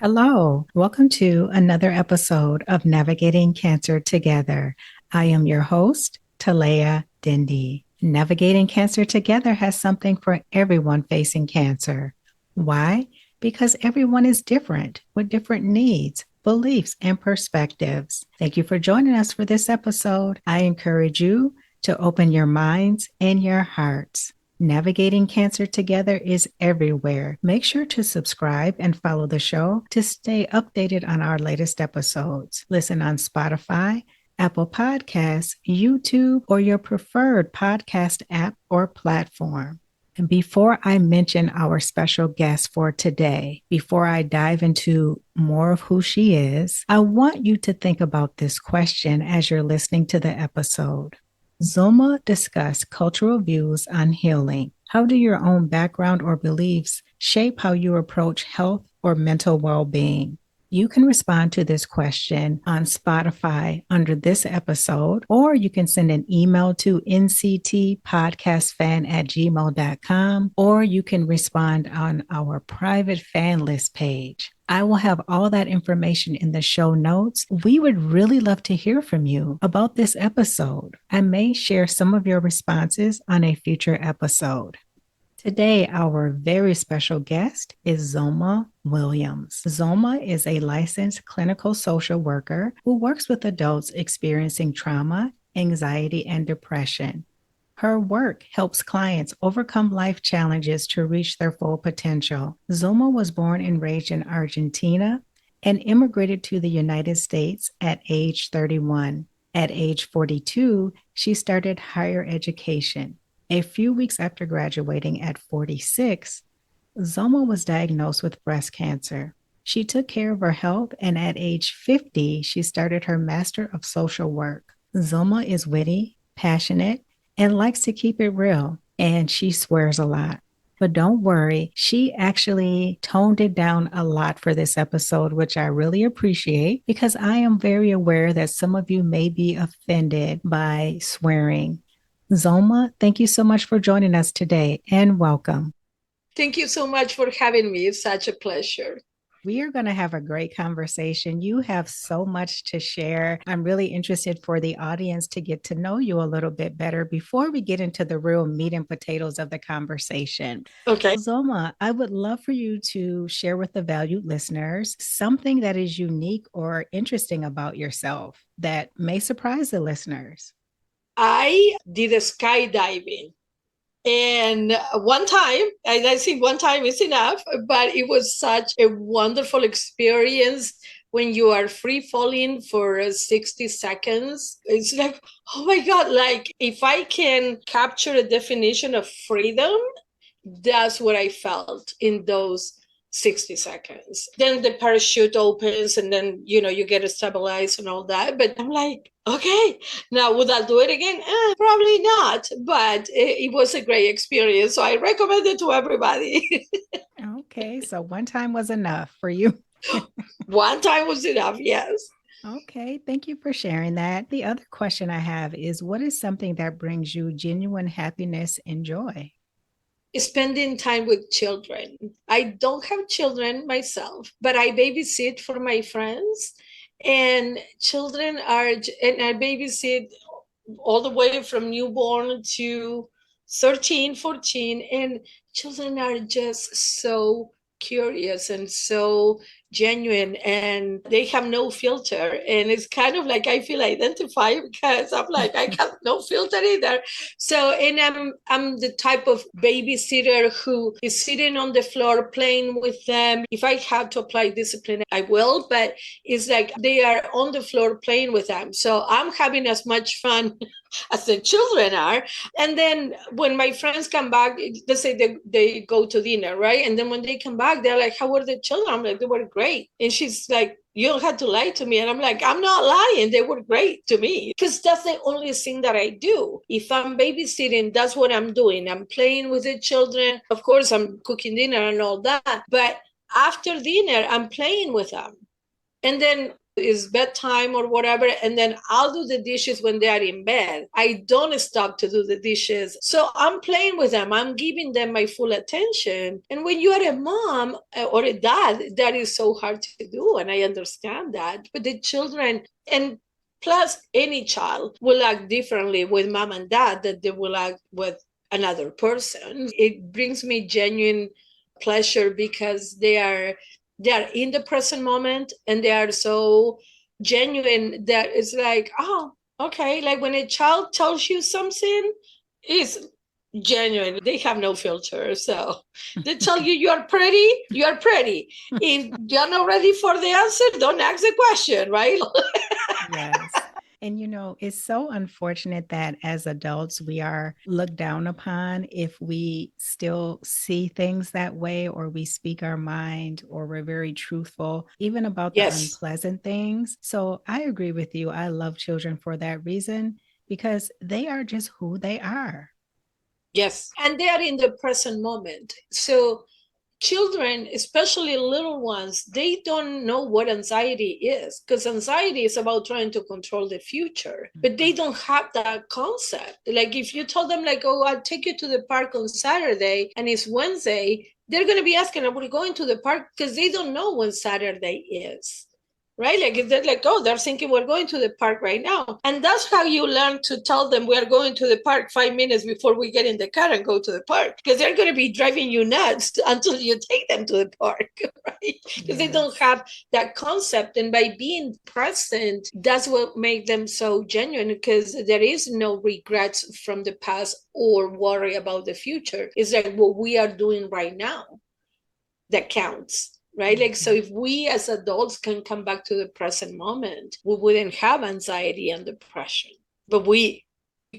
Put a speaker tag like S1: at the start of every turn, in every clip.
S1: Hello, welcome to another episode of Navigating Cancer Together. I am your host, Talea Dindy. Navigating Cancer Together has something for everyone facing cancer. Why? Because everyone is different with different needs, beliefs, and perspectives. Thank you for joining us for this episode. I encourage you to open your minds and your hearts. Navigating Cancer Together is everywhere. Make sure to subscribe and follow the show to stay updated on our latest episodes. Listen on Spotify, Apple Podcasts, YouTube, or your preferred podcast app or platform. And before I mention our special guest for today, before I dive into more of who she is, I want you to think about this question as you're listening to the episode. Zulma discussed cultural views on healing. How do your own background or beliefs shape how you approach health or mental well-being? You can respond to this question on Spotify under this episode, or you can send an email to nctpodcastfan@gmail.com, or you can respond on our private fan list page. I will have all that information in the show notes. We would really love to hear from you about this episode. I may share some of your responses on a future episode. Today, our very special guest is Zulma Williams. Zulma is a licensed clinical social worker who works with adults experiencing trauma, anxiety, and depression. Her work helps clients overcome life challenges to reach their full potential. Zulma was born and raised in Argentina and immigrated to the United States at age 31. At age 42, she started higher education. A few weeks after graduating at 46, Zulma was diagnosed with breast cancer. She took care of her health, and at age 50, she started her Master of Social Work. Zulma is witty, passionate, and likes to keep it real, and she swears a lot. But don't worry, she actually toned it down a lot for this episode, which I really appreciate because I am very aware that some of you may be offended by swearing. Zulma, thank you so much for joining us today and welcome.
S2: Thank you so much for having me. It's such a pleasure.
S1: We are going to have a great conversation. You have so much to share. I'm really interested for the audience to get to know you a little bit better before we get into the real meat and potatoes of the conversation.
S2: Okay.
S1: Zulma, I would love for you to share with the valued listeners something that is unique or interesting about yourself that may surprise the listeners.
S2: I did skydiving. And one time, and I think one time is enough, but it was such a wonderful experience when you are free falling for 60 seconds. It's like, oh my God, like if I can capture a definition of freedom, that's what I felt in those 60 seconds. Then the parachute opens and then, you get stabilized and all that. But I'm like, okay, now would I do it again? Probably not. But it was a great experience. So I recommend it to everybody.
S1: Okay, so one time was enough for you.
S2: One time was enough, yes.
S1: Okay, thank you for sharing that. The other question I have is what is something that brings you genuine happiness and joy?
S2: Spending time with children. I don't have children myself, but I babysit for my friends. And children are, and I babysit all the way from newborn to 13, 14. And children are just so curious and so genuine, and they have no filter. And it's kind of like I feel identified because I'm like, I have no filter either. So, and I'm the type of babysitter who is sitting on the floor playing with them. If I have to apply discipline, I will, but it's like they are on the floor playing with them. So I'm having as much fun as the children are. And then when my friends come back, let's say they go to dinner, right? And then when they come back, they're like, how were the children? I'm like, they were great. And she's like, you don't have to lie to me. And I'm like, I'm not lying. They were great to me because that's the only thing that I do. If I'm babysitting, that's what I'm doing. I'm playing with the children. Of course, I'm cooking dinner and all that. But after dinner, I'm playing with them. And then it's bedtime or whatever, and then I'll do the dishes when they are in bed. I don't stop to do the dishes. So I'm playing with them. I'm giving them my full attention. And when you are a mom or a dad, that is so hard to do. And I understand that. But the children, and plus any child will act differently with mom and dad that they will act with another person. It brings me genuine pleasure because they are in the present moment, and they are so genuine that it's like, oh, okay. Like when a child tells you something, is genuine. They have no filter. So they tell you you are pretty, you are pretty. If you're not ready for the answer, don't ask the question, right?
S1: Yes. And it's so unfortunate that as adults, we are looked down upon if we still see things that way, or we speak our mind, or we're very truthful, even about the
S2: Yes.
S1: unpleasant things. So I agree with you. I love children for that reason, because they are just who they are.
S2: Yes. And they are in the present moment. So children, especially little ones, they don't know what anxiety is, because anxiety is about trying to control the future, but they don't have that concept. Like if you tell them, like, oh, I'll take you to the park on Saturday and it's Wednesday, they're going to be asking, are we going to the park? Because they don't know when Saturday is. Right? Like if they're like, oh, they're thinking we're going to the park right now. And that's how you learn to tell them we are going to the park 5 minutes before we get in the car and go to the park. Because they're going to be driving you nuts until you take them to the park, right? Because they don't have that concept. And by being present, that's what makes them so genuine, because there is no regrets from the past or worry about the future. It's like what we are doing right now that counts, right? Like, so if we as adults can come back to the present moment, we wouldn't have anxiety and depression. But we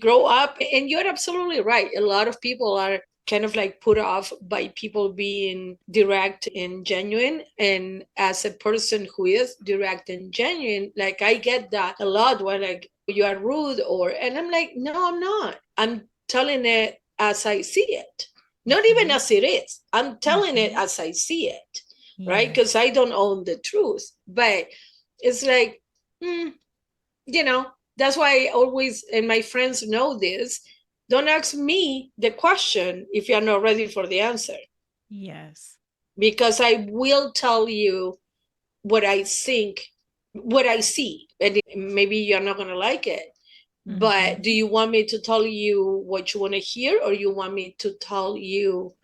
S2: grow up, and you're absolutely right. A lot of people are kind of like put off by people being direct and genuine. And as a person who is direct and genuine, like I get that a lot, where like you are rude, and I'm like, no, I'm not. I'm telling it as I see it. Not even as it is. I'm telling it as I see it, right? Because I don't own the truth. But it's like, that's why I always, and my friends know this, don't ask me the question if you're not ready for the answer.
S1: Yes.
S2: Because I will tell you what I think, what I see. And maybe you're not going to like it. But do you want me to tell you what you want to hear, or you want me to tell you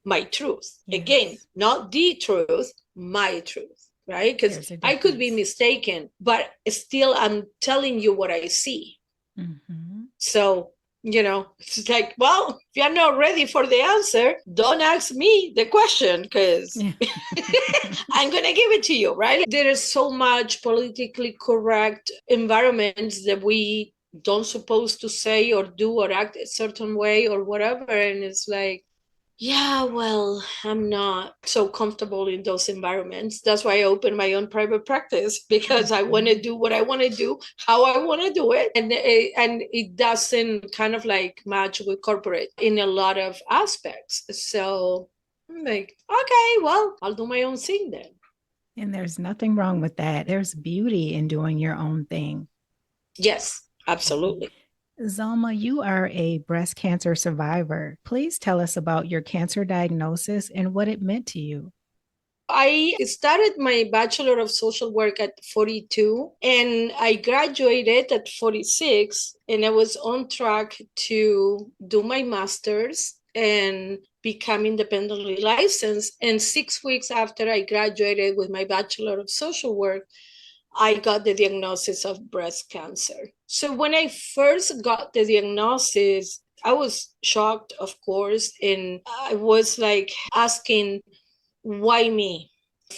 S2: my truth? Yes. Again, not the truth, my truth, right? Because I could be mistaken, but still I'm telling you what I see. So, it's like, well, if you're not ready for the answer, don't ask me the question, because I'm going to give it to you, right? There is so much politically correct environments that we don't supposed to say or do or act a certain way or whatever. And it's like, yeah, well, I'm not so comfortable in those environments. That's why I opened my own private practice, because I want to do what I want to do, how I want to do it. And it doesn't kind of like match with corporate in a lot of aspects. So I'm like, okay, well, I'll do my own thing then.
S1: And there's nothing wrong with that. There's beauty in doing your own thing.
S2: Yes, absolutely.
S1: Zulma, you are a breast cancer survivor. Please tell us about your cancer diagnosis and what it meant to you.
S2: I started my Bachelor of Social Work at 42, and I graduated at 46, and I was on track to do my master's and become independently licensed. And 6 weeks after I graduated with my Bachelor of Social Work, I got the diagnosis of breast cancer. So when I first got the diagnosis, I was shocked, of course, and I was like asking, why me?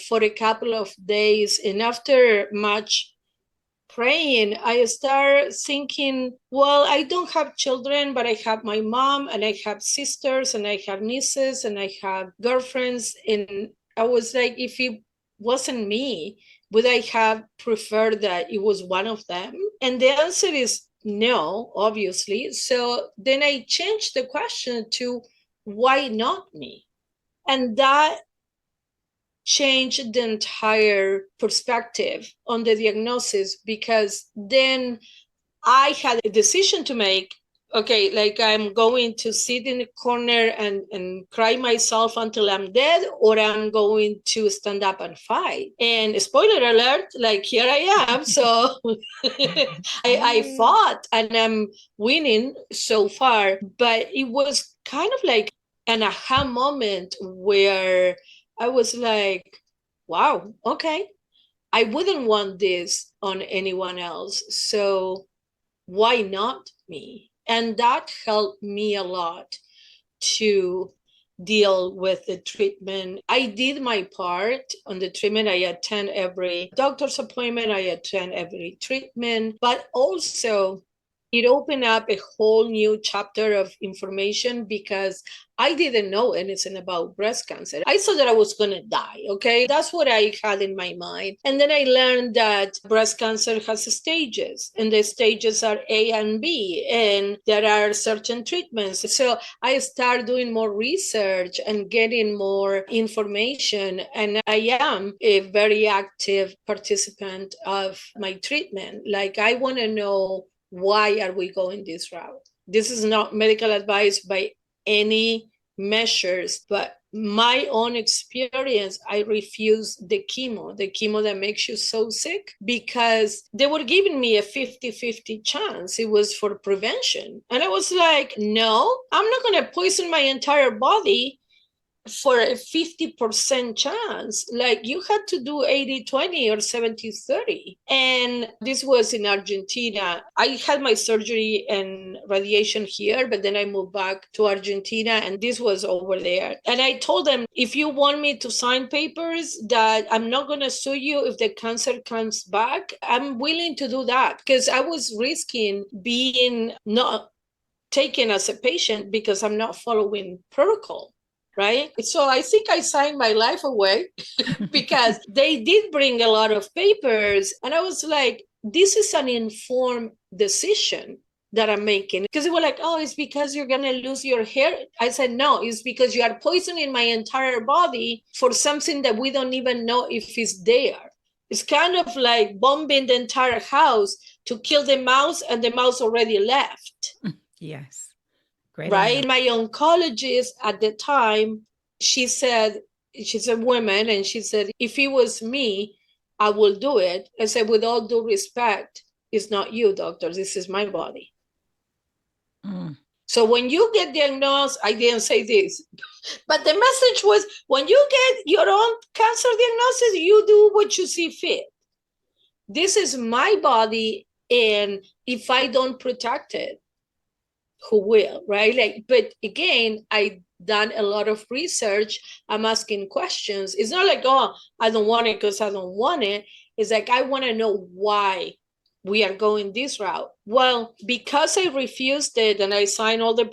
S2: For a couple of days. And after much praying, I start thinking, well, I don't have children, but I have my mom, and I have sisters, and I have nieces, and I have girlfriends. And I was like, if it wasn't me, would I have preferred that it was one of them? And the answer is no, obviously. So then I changed the question to, why not me? And that changed the entire perspective on the diagnosis, because then I had a decision to make. Okay, like, I'm going to sit in the corner and cry myself until I'm dead, or I'm going to stand up and fight. And spoiler alert, like, here I am. So I fought and I'm winning so far. But it was kind of like an aha moment where I was like, wow, okay, I wouldn't want this on anyone else. So why not me? And that helped me a lot to deal with the treatment. I did my part on the treatment. I attend every doctor's appointment, I attend every treatment, but also it opened up a whole new chapter of information, because I didn't know anything about breast cancer. I thought that I was going to die. Okay. That's what I had in my mind. And then I learned that breast cancer has stages, and the stages are A and B, and there are certain treatments. So I started doing more research and getting more information. And I am a very active participant of my treatment. Like, I want to know, why are we going this route? This is not medical advice by any measures, but my own experience, I refused the chemo that makes you so sick, because they were giving me a 50-50 chance. It was for prevention. And I was like, no, I'm not going to poison my entire body for a 50% chance. Like, you had to do 80-20 or 70-30. And this was in Argentina. I had my surgery and radiation here, but then I moved back to Argentina, and this was over there. And I told them, if you want me to sign papers that I'm not going to sue you if the cancer comes back, I'm willing to do that, because I was risking being not taken as a patient because I'm not following protocol. Right. So I think I signed my life away because they did bring a lot of papers. And I was like, this is an informed decision that I'm making. Because they were like, oh, it's because you're going to lose your hair. I said, no, it's because you are poisoning my entire body for something that we don't even know if it's there. It's kind of like bombing the entire house to kill the mouse, and the mouse already left.
S1: Yes. Great.
S2: Right. My oncologist at the time, she said, she's a woman, and she said, if it was me, I will do it. I said, with all due respect, it's not you, doctor. This is my body. So when you get diagnosed, I didn't say this, but the message was, when you get your own cancer diagnosis, you do what you see fit. This is my body, and if I don't protect it, who will, right? Like, but again, I done a lot of research. I'm asking questions. It's not like, oh, I don't want it because I don't want it. It's like, I want to know why we are going this route. Well, because I refused it and I signed all the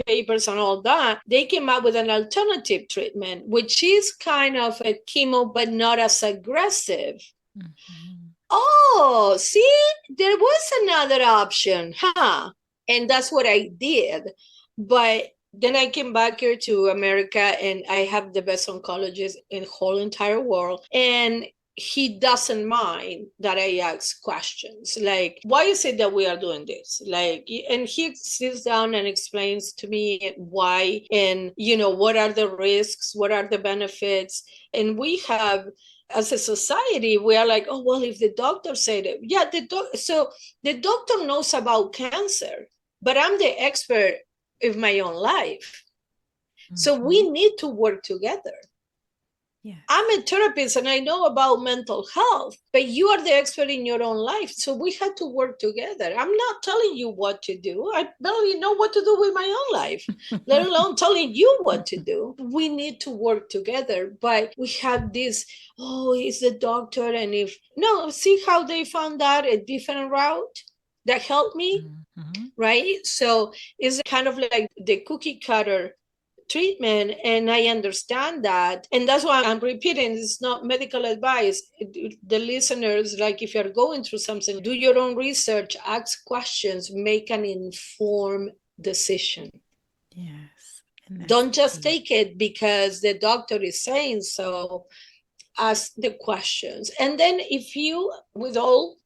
S2: papers and all that, they came up with an alternative treatment, which is kind of a chemo, but not as aggressive. Mm-hmm. Oh, see, there was another option, huh? And that's what I did. But then I came back here to America, and I have the best oncologist in the whole entire world. And he doesn't mind that I ask questions like, why is it that we are doing this? Like, and he sits down and explains to me why, and, what are the risks? What are the benefits? And we have, as a society, we are like, oh, well, if the doctor said it, yeah, so the doctor knows about cancer, but I'm the expert of my own life. Mm-hmm. So we need to work together. Yeah. I'm a therapist and I know about mental health, but you are the expert in your own life. So we had to work together. I'm not telling you what to do. I barely know what to do with my own life, let alone telling you what to do. We need to work together, but we have this, oh, it's the doctor. And see how they found out a different route that helped me, mm-hmm. right? So it's kind of like the cookie cutter treatment, and I understand that, and that's why I'm repeating, it's not medical advice. The listeners, like, if you're going through something, do your own research, ask questions, make an informed decision.
S1: Yes. And that's
S2: Don't
S1: the
S2: just
S1: key.
S2: take it because the doctor is saying so. Ask the questions. And then if you, with all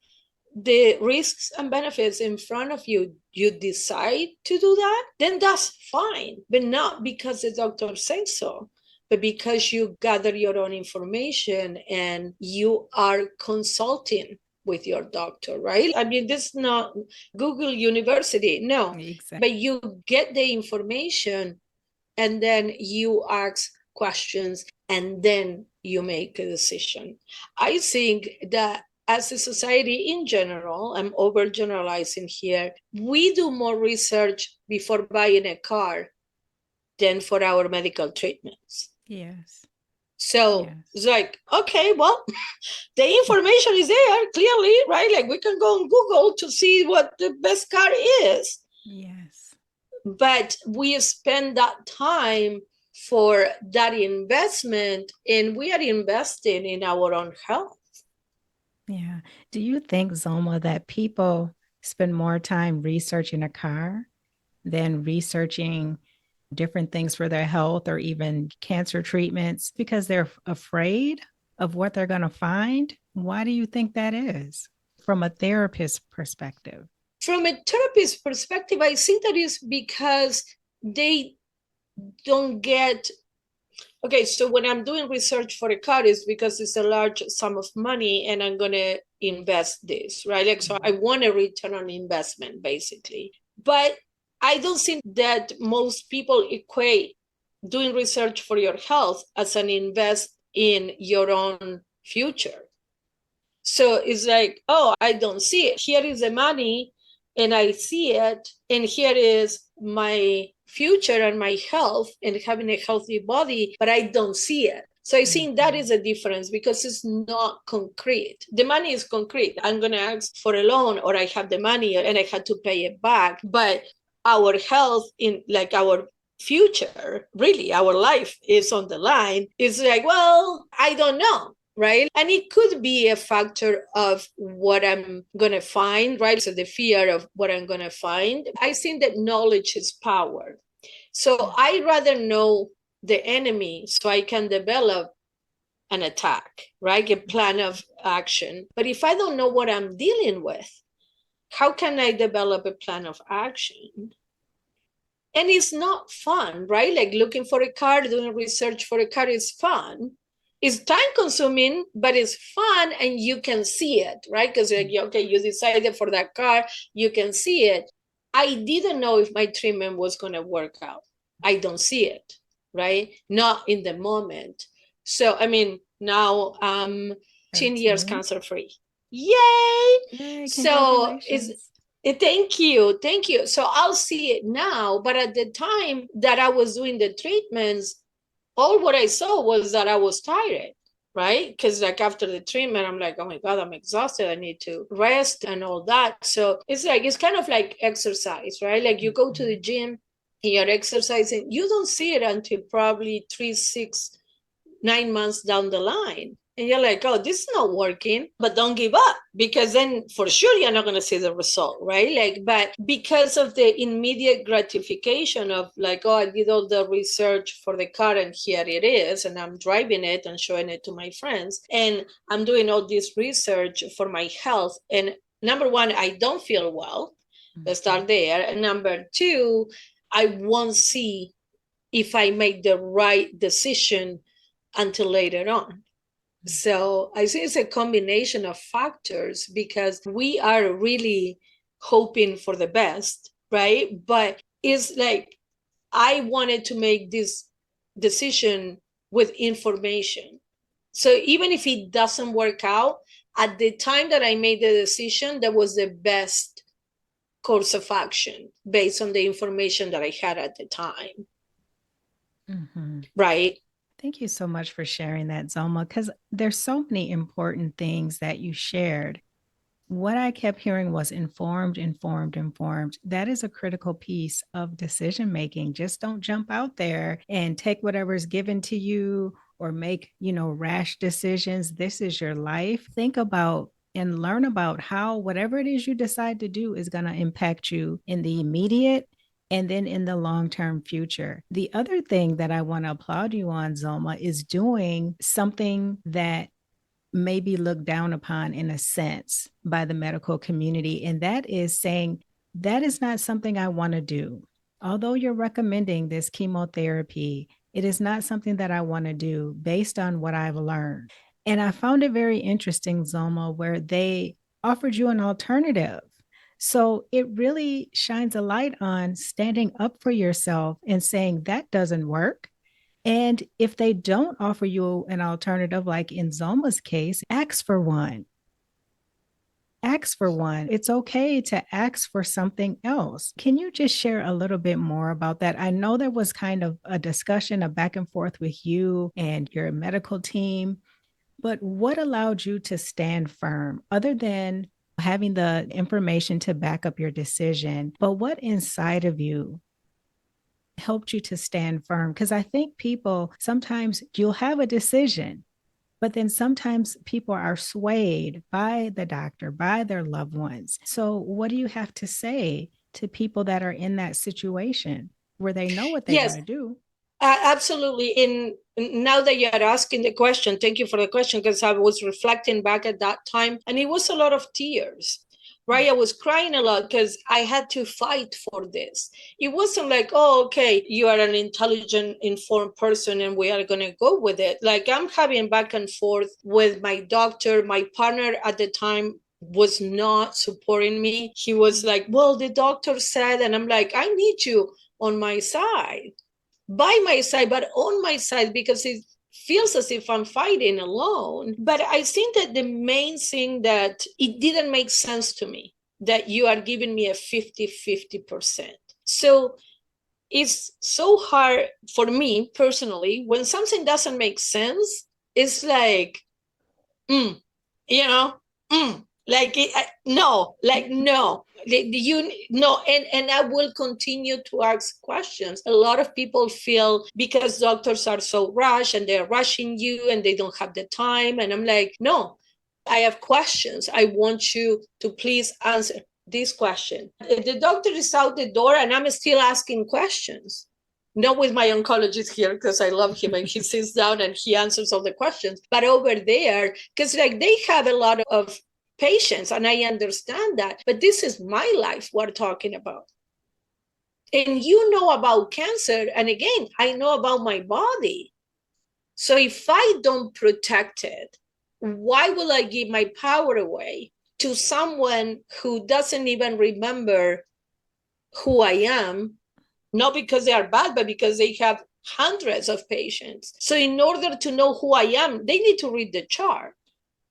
S2: the risks and benefits in front of you, you decide to do that, then that's fine. But not because the doctor says so, but because you gather your own information and you are consulting with your doctor, right? I mean, this is not Google University, no,
S1: Exactly.
S2: but you get the information and then you ask questions and then you make a decision. I think that as a society in general, I'm overgeneralizing here, we do more research before buying a car than for our medical treatments.
S1: Yes.
S2: So
S1: Yes.
S2: it's like, okay, well, the information is there clearly, right? Like we can go on Google to see what the best car is.
S1: Yes.
S2: But we spend that time for that investment and we are investing in our own health.
S1: Yeah. Do you think, Zoma, that people spend more time researching a car than researching different things for their health or even cancer treatments because they're afraid of what they're going to find? Why do you think that is from a therapist perspective?
S2: From a therapist perspective, I think that is because they don't get, okay, so when I'm doing research for a car, it's because it's a large sum of money and I'm going to invest this, right? Like, so I want a return on investment, basically. But I don't think that most people equate doing research for your health as an invest in your own future. So it's like, oh, I don't see it. Here is the money and I see it. And here is my future and my health and having a healthy body, but I don't see it. So I think that is a difference because it's not concrete. The money is concrete. I'm going to ask for a loan or I have the money and I had to pay it back. But our health in like our future, really our life is on the line. It's like, well, I don't know, right? And it could be a factor of what I'm going to find, right? So the fear of what I'm going to find. I think that knowledge is power. So I'd rather know the enemy so I can develop an attack, right? A plan of action. But if I don't know what I'm dealing with, how can I develop a plan of action? And it's not fun, right? Like looking for a car, doing research for a car is fun. It's time consuming, but it's fun and you can see it, right? Because like, okay, you decided for that car, you can see it. I didn't know if my treatment was going to work out. I don't see it, right? Not in the moment. So, I mean, now I'm 10 years
S1: 13.
S2: cancer free. Yay!
S1: Yay,
S2: So is
S1: congratulations.
S2: thank you. Thank you. So I'll see it now. But at the time that I was doing the treatments, all what I saw was that I was tired, right? Because like after the treatment, I'm like, oh my God, I'm exhausted. I need to rest and all that. So it's like, it's kind of like exercise, right? Like you go to the gym, you're exercising, you don't see it until probably 3, 6, 9 months down the line. And you're like, oh, this is not working, but don't give up because then for sure you're not going to see the result, right? Like, but because of the immediate gratification of like, oh, I did all the research for the car and here it is, and I'm driving it and showing it to my friends, and I'm doing all this research for my health. And number one, I don't feel well. Let's start there. And number two, I won't see if I make the right decision until later on. So I think it's a combination of factors because we are really hoping for the best, right? But it's like I wanted to make this decision with information. So even if it doesn't work out, at the time that I made the decision, that was the best course of action based on the information that I had at the time.
S1: Mm-hmm.
S2: Right?
S1: Thank you so much for sharing that, Zoma, because there's so many important things that you shared. What I kept hearing was informed, informed, informed. That is a critical piece of decision making. Just don't jump out there and take whatever's given to you or make, rash decisions. This is your life. Think about and learn about how whatever it is you decide to do is going to impact you in the immediate and then in the long-term future. The other thing that I want to applaud you on, Zulma, is doing something that may be looked down upon in a sense by the medical community, and that is saying, that is not something I want to do. Although you're recommending this chemotherapy, it is not something that I want to do based on what I've learned. And I found it very interesting, Zoma, where they offered you an alternative. So it really shines a light on standing up for yourself and saying that doesn't work. And if they don't offer you an alternative, like in Zoma's case, ask for one. Ask for one. It's okay to ask for something else. Can you just share a little bit more about that? I know there was kind of a discussion, a back and forth with you and your medical team, but what allowed you to stand firm other than having the information to back up your decision? But what inside of you helped you to stand firm? Because I think people sometimes you'll have a decision, but then sometimes people are swayed by the doctor, by their loved ones. So, what do you have to say to people that are in that situation where they know what they want
S2: Yes,
S1: to do?
S2: absolutely. In now that you are asking the question, thank you for the question, because I was reflecting back at that time, and it was a lot of tears. Right, I was crying a lot because I had to fight for this. It wasn't like, oh, okay, you are an intelligent, informed person and we are going to go with it. Like, I'm having back and forth with my doctor. My partner at the time was not supporting me. He was like, well, the doctor said, and I'm like, I need you on my side, by my side, but on my side, because it feels as if I'm fighting alone. But I think that the main thing that it didn't make sense to me that you are giving me a 50-50%. So it's so hard for me personally when something doesn't make sense. It's like, mm, you know, like no, like no, you no, and I will continue to ask questions. A lot of people feel because doctors are so rushed and they're rushing you and they don't have the time, and I'm like, no, I have questions. I want you to please answer this question. The doctor is out the door and I'm still asking questions. Not with my oncologist here because I love him and he sits down and he answers all the questions, but over there, because like they have a lot of patients and I understand that, but this is my life we're talking about. And you know about cancer, and again, I know about my body. So if I don't protect it, why will I give my power away to someone who doesn't even remember who I am? Not because they are bad, but because they have hundreds of patients. So in order to know who I am, they need to read the chart,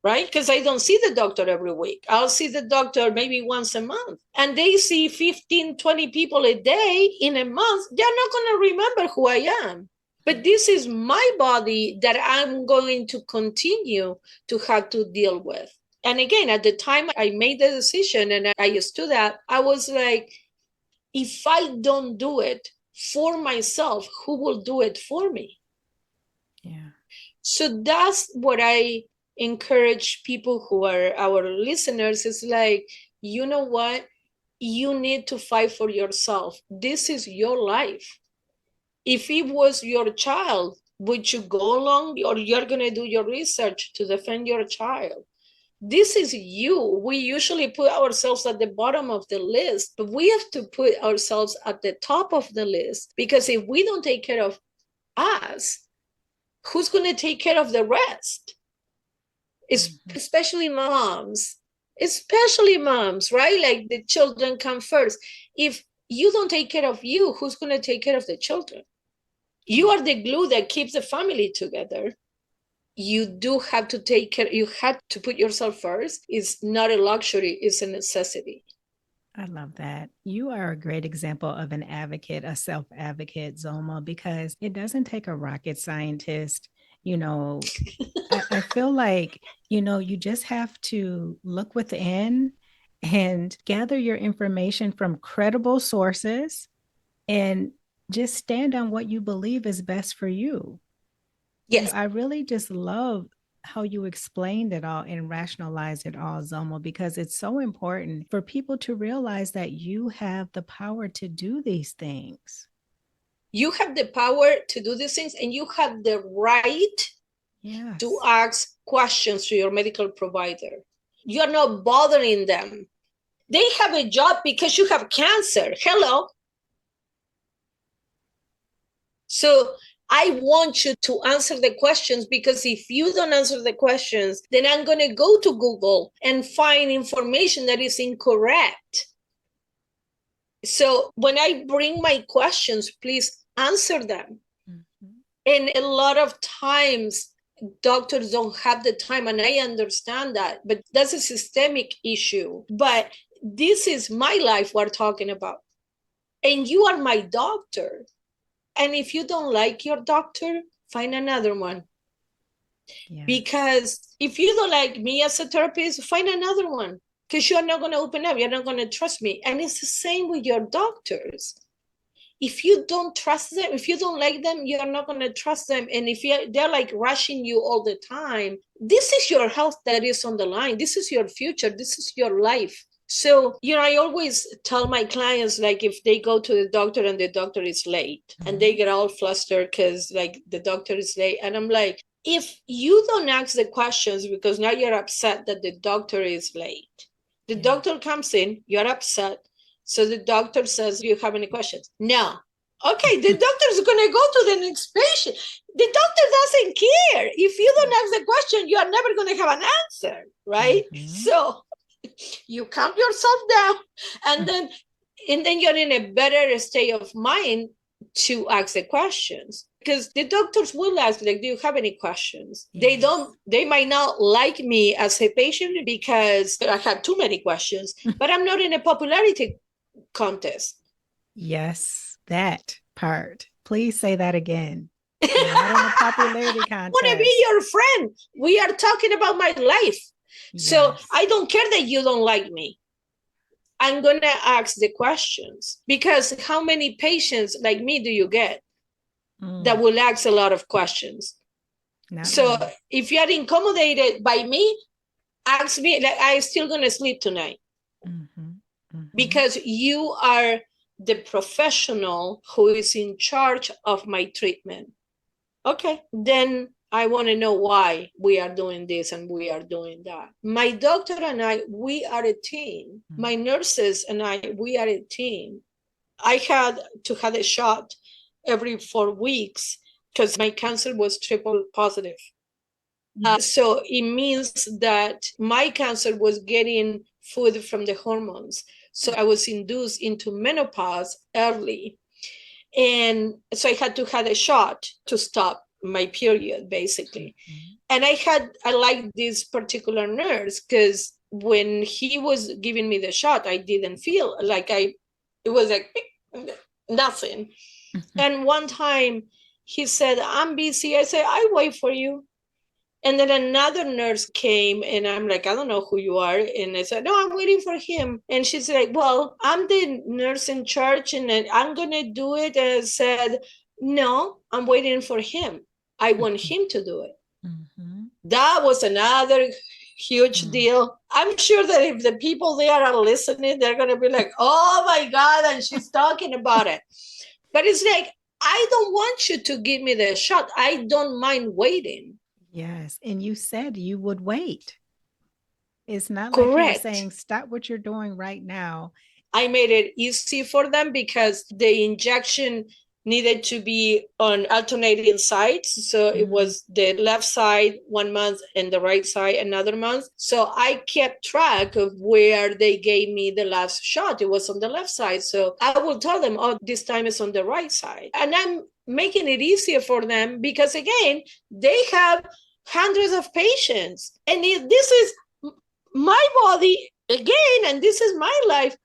S2: right? Because I don't see the doctor every week. I'll see the doctor maybe once a month. And they see 15, 20 people a day in a month. They're not going to remember who I am. But this is my body that I'm going to continue to have to deal with. And again, at the time I made the decision and I stood that, I was like, if I don't do it for myself, who will do it for me?
S1: Yeah.
S2: So that's what I encourage people who are our listeners is like, you know what? You need to fight for yourself. This is your life. If it was your child, would you go along or you're going to do your research to defend your child? This is you. We usually put ourselves at the bottom of the list, but we have to put ourselves at the top of the list because if we don't take care of us, who's going to take care of the rest? Especially moms, right? Like the children come first. If you don't take care of you, who's going to take care of the children? You are the glue that keeps the family together. You do have to take care, you have to put yourself first. It's not a luxury, it's a necessity.
S1: I love that. You are a great example of an advocate, a self advocate, Zoma, because it doesn't take a rocket scientist. You know, I feel like, you just have to look within and gather your information from credible sources and just stand on what you believe is best for you.
S2: Yes.
S1: I really just love how you explained it all and rationalized it all, Zulma, because it's so important for people to realize that you have the power to do these things.
S2: You have the power to do these things, and you have the right to
S1: Yes.
S2: ask questions to your medical provider. You're not bothering them. They have a job because you have cancer. Hello. So I want you to answer the questions, because if you don't answer the questions, then I'm going to go to Google and find information that is incorrect. So when I bring my questions, please answer them. Mm-hmm. And a lot of times, doctors don't have the time, and I understand that, but that's a systemic issue. But this is my life we're talking about. And you are my doctor. And if you don't like your doctor, find another one. Yes. Because if you don't like me as a therapist, find another one. Because you're not going to open up. You're not going to trust me. And it's the same with your doctors. If you don't trust them, if you don't like them, you're not going to trust them. And if they're like rushing you all the time, this is your health that is on the line. This is your future. This is your life. So, I always tell my clients, like, if they go to the doctor and the doctor is late, mm-hmm. and they get all flustered because, like, the doctor is late. And I'm like, if you don't ask the questions because now you're upset that the doctor is late, the doctor comes in, you're upset. So the doctor says, do you have any questions? No. Okay, the doctor is going to go to the next patient. The doctor doesn't care. If you don't ask the question, you are never going to have an answer, right? Mm-hmm. So you calm yourself down, and then you're in a better state of mind to ask the questions, because the doctors will ask, like, do you have any questions? Yes. They might not like me as a patient because I have too many questions, but I'm not in a popularity contest.
S1: Yes, that part. Please say that again. Not in a popularity contest.
S2: I want to be your friend. We are talking about my life. Yes. So I don't care that you don't like me. I'm going to ask the questions, because how many patients like me do you get that will ask a lot of questions? So if you're accommodated by me, ask me, like, I'm still going to sleep tonight. Mm-hmm. Mm-hmm. Because you are the professional who is in charge of my treatment. Okay, then I want to know why we are doing this and we are doing that. My doctor and I, we are a team. My nurses and I, we are a team. I had to have a shot every 4 weeks because my cancer was triple positive. So it means that my cancer was getting food from the hormones. So I was induced into menopause early. And so I had to have a shot to stop my period, basically. Mm-hmm. And I liked this particular nurse, because when he was giving me the shot, I didn't feel like it was like nothing. Mm-hmm. And one time he said, I'm busy. I said, I wait for you. And then another nurse came, and I'm like, I don't know who you are. And I said, no, I'm waiting for him. And she's like, well, I'm the nurse in charge, and I'm going to do it. And I said, no, I'm waiting for him. I want him to do it. Mm-hmm. That was another huge deal. I'm sure that if the people there are listening, they're going to be like, oh my God, and she's talking about it. But it's like, I don't want you to give me the shot. I don't mind waiting.
S1: Yes. And you said you would wait. It's not
S2: Correct.
S1: Like you're saying, stop what you're doing right now.
S2: I made it easy for them because the injection needed to be on alternating sides. So it was the left side 1 month and the right side another month. So I kept track of where they gave me the last shot. It was on the left side. So I will tell them, oh, this time it's on the right side. And I'm making it easier for them because, again, they have hundreds of patients. And this is my body, again, and this is my life.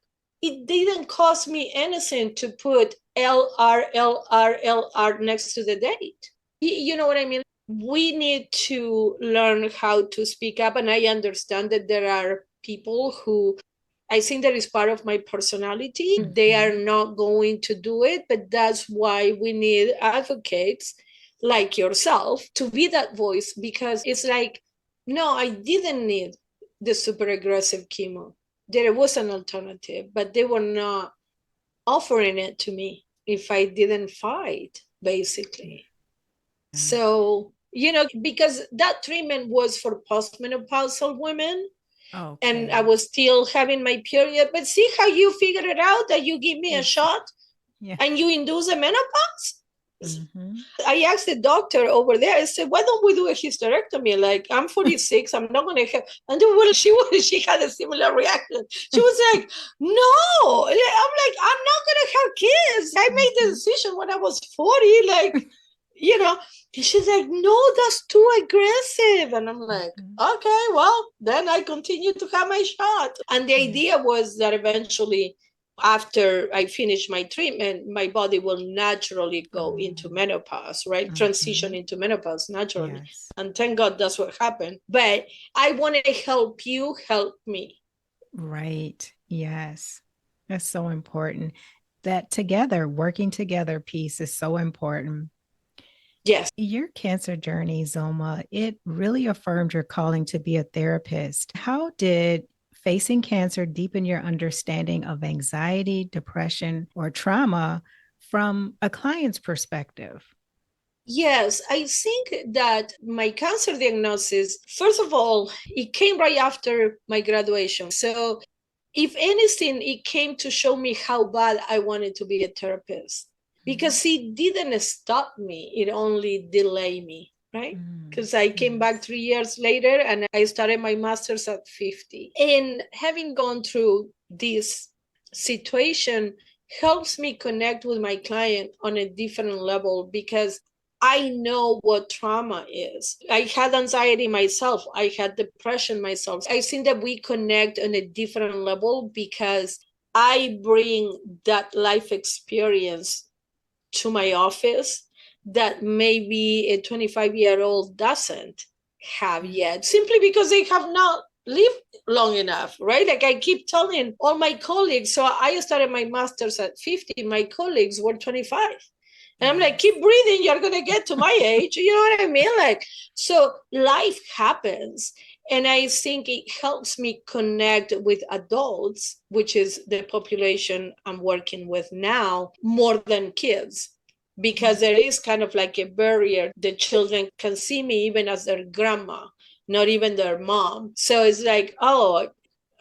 S2: It didn't cost me anything to put LR next to the date. You know what I mean? We need to learn how to speak up. And I understand that there are people who, I think that is part of my personality. Mm-hmm. They are not going to do it, but that's why we need advocates like yourself to be that voice, because it's like No, I didn't need the super aggressive chemo. There was an alternative, but they were not offering it to me if I didn't fight, basically.
S1: Yeah.
S2: So, because that treatment was for postmenopausal women, and I
S1: Okay.
S2: was still having my period. But see how you figured it out, that you give me a
S1: Ex-
S2: shot
S1: yeah.
S2: and you induce a menopause?
S1: Mm-hmm.
S2: I asked the doctor over there, I said, why don't we do a hysterectomy? Like, I'm 46, I'm not going to have. And then, well, she had a similar reaction. She was like, no. I'm like, I'm not going to have kids. I made the decision when I was 40. Like, and she's like, no, that's too aggressive. And I'm like, okay, well, then I continue to have my shot. And the idea was that eventually, after I finish my treatment, my body will naturally go into menopause, right? Transition into menopause naturally.
S1: Yes.
S2: And thank God that's what happened. But I want to help you help me.
S1: Right. Yes. That's so important. That together, working together piece is so important.
S2: Yes.
S1: Your cancer journey, Zulma, it really affirmed your calling to be a therapist. How did facing cancer deepen your understanding of anxiety, depression, or trauma from a client's perspective?
S2: Yes, I think that my cancer diagnosis, first of all, it came right after my graduation. So, if anything, it came to show me how bad I wanted to be a therapist, because it didn't stop me, it only delayed me, right? Because I came back 3 years later and I started my master's at 50. And having gone through this situation helps me connect with my client on a different level, because I know what trauma is. I had anxiety myself. I had depression myself. I think that we connect on a different level because I bring that life experience to my office that maybe a 25-year-old doesn't have yet, simply because they have not lived long enough, right? Like I keep telling all my colleagues. So I started my master's at 50. My colleagues were 25. And I'm like, keep breathing, you're going to get to my age. You know what I mean? Like, so life happens. And I think it helps me connect with adults, which is the population I'm working with now, more than kids, because there is kind of like a barrier. The children can see me even as their grandma, not even their mom. So it's like, oh,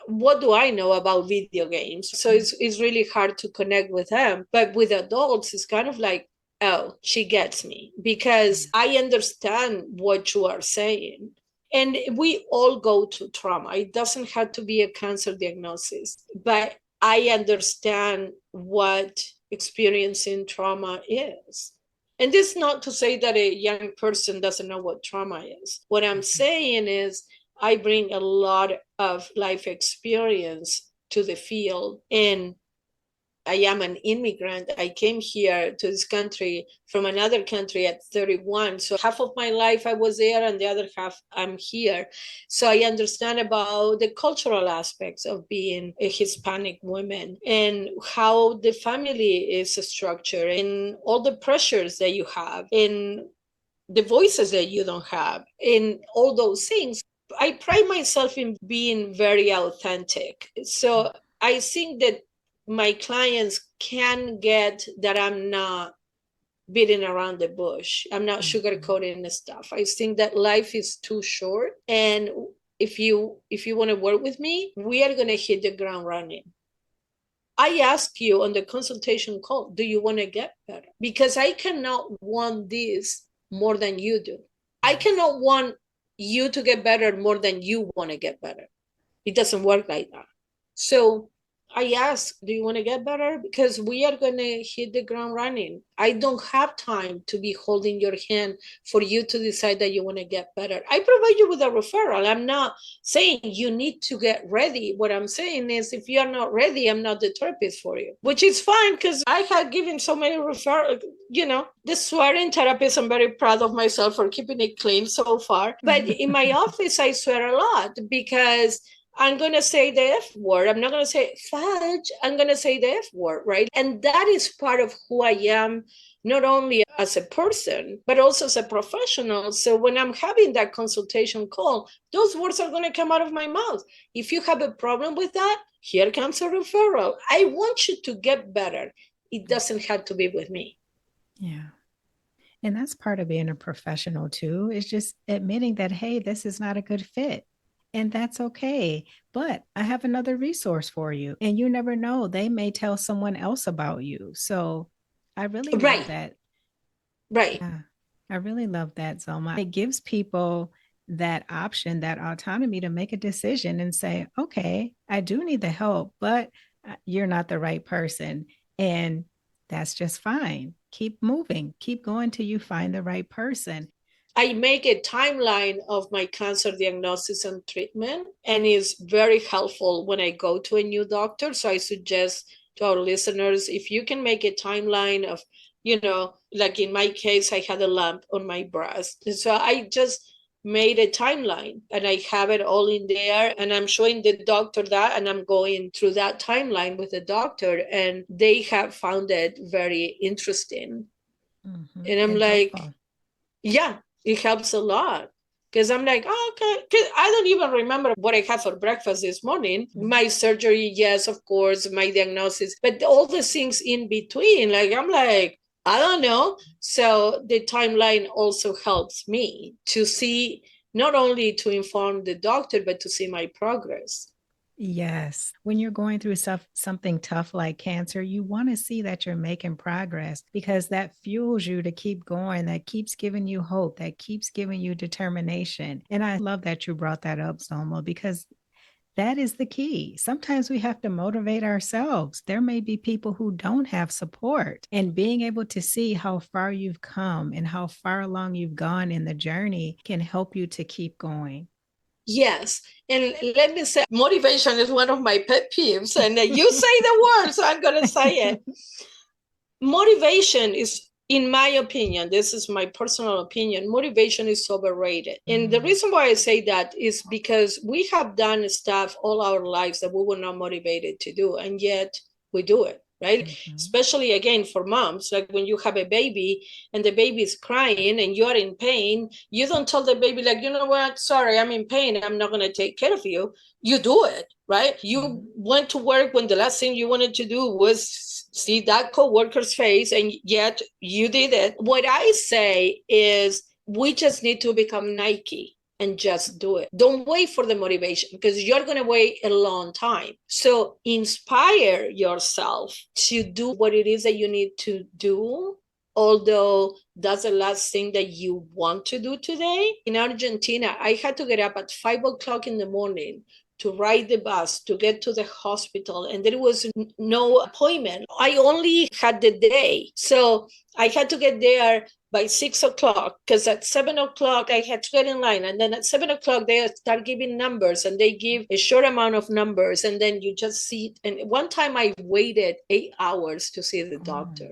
S2: what do I know about video games? So it's really hard to connect with them. But with adults, it's kind of like, oh, she gets me because I understand what you are saying. And we all go to trauma. It doesn't have to be a cancer diagnosis, but I understand what experiencing trauma is. And this is not to say that a young person doesn't know what trauma is. What I'm saying is I bring a lot of life experience to the field, and I am an immigrant. I came here to this country from another country at 31. So half of my life I was there and the other half I'm here. So I understand about the cultural aspects of being a Hispanic woman and how the family is structured and all the pressures that you have and the voices that you don't have and all those things. I pride myself in being very authentic. So I think that my clients can get that I'm not beating around the bush. I'm not sugarcoating stuff. I think that life is too short, and if you want to work with me, we are going to hit the ground running. I ask you on the consultation call, do you want to get better? Because I cannot want this more than you do. I cannot want you to get better more than you want to get better. It doesn't work like that. So I ask, do you want to get better? Because we are going to hit the ground running. I don't have time to be holding your hand for you to decide that you want to get better. I provide you with a referral. I'm not saying you need to get ready. What I'm saying is if you're not ready, I'm not the therapist for you, which is fine because I have given so many referrals, the swearing therapist, I'm very proud of myself for keeping it clean so far. But in my office, I swear a lot because I'm going to say the F word. I'm not going to say fudge. I'm going to say the F word, right? And that is part of who I am, not only as a person, but also as a professional. So when I'm having that consultation call, those words are going to come out of my mouth. If you have a problem with that, here comes a referral. I want you to get better. It doesn't have to be with me.
S1: Yeah. And that's part of being a professional too, is just admitting that, hey, this is not a good fit. And that's okay. But I have another resource for you. And you never know, they may tell someone else about you. So I really love
S2: Right,
S1: that.
S2: right.
S1: Yeah, I really love that, Zelma. It gives people that option, that autonomy to make a decision and say, okay, I do need the help, but you're not the right person. And that's just fine. Keep moving, keep going till you find the right person.
S2: I make a timeline of my cancer diagnosis and treatment, and it's very helpful when I go to a new doctor. So I suggest to our listeners, if you can make a timeline of, like in my case, I had a lump on my breast. And so I just made a timeline and I have it all in there, and I'm showing the doctor that, and I'm going through that timeline with the doctor, and they have found it very interesting.
S1: Mm-hmm.
S2: And I'm
S1: And
S2: like,
S1: helpful.
S2: yeah, it helps a lot. Because I'm like, oh, okay. Because I don't even remember what I had for breakfast this morning.
S1: Mm-hmm.
S2: My surgery, yes, of course, my diagnosis, but all the things in between, like, I'm like, I don't know. So the timeline also helps me to see, not only to inform the doctor, but to see my progress.
S1: Yes. When you're going through something tough like cancer, you want to see that you're making progress because that fuels you to keep going, that keeps giving you hope, that keeps giving you determination. And I love that you brought that up, Soma, because that is the key. Sometimes we have to motivate ourselves. There may be people who don't have support, and being able to see how far you've come and how far along you've gone in the journey can help you to keep going.
S2: Yes. And let me say, motivation is one of my pet peeves. And you say the word, so I'm going to say it. Motivation is, in my opinion, this is my personal opinion, motivation is overrated. And the reason why I say that is because we have done stuff all our lives that we were not motivated to do, and yet we do it, right?
S1: Mm-hmm.
S2: Especially again for moms, like when you have a baby and the baby is crying and you're in pain, you don't tell the baby, like, you know what, sorry, I'm in pain, I'm not going to take care of you. You do it, right? You
S1: Mm-hmm.
S2: went to work when the last thing you wanted to do was see that coworker's face, and yet you did it. What I say is we just need to become Nike and just do it. Don't wait for the motivation because you're going to wait a long time. So inspire yourself to do what it is that you need to do, although that's the last thing that you want to do today. In Argentina, I had to get up at 5 o'clock in the morning to ride the bus to get to the hospital, and there was no appointment. I only had the day, so I had to get there by 6 o'clock, because at 7 o'clock I had to get in line, and then at 7 o'clock they start giving numbers, and they give a short amount of numbers, and then you just see. And one time I waited 8 hours to see the
S1: Oh,
S2: doctor.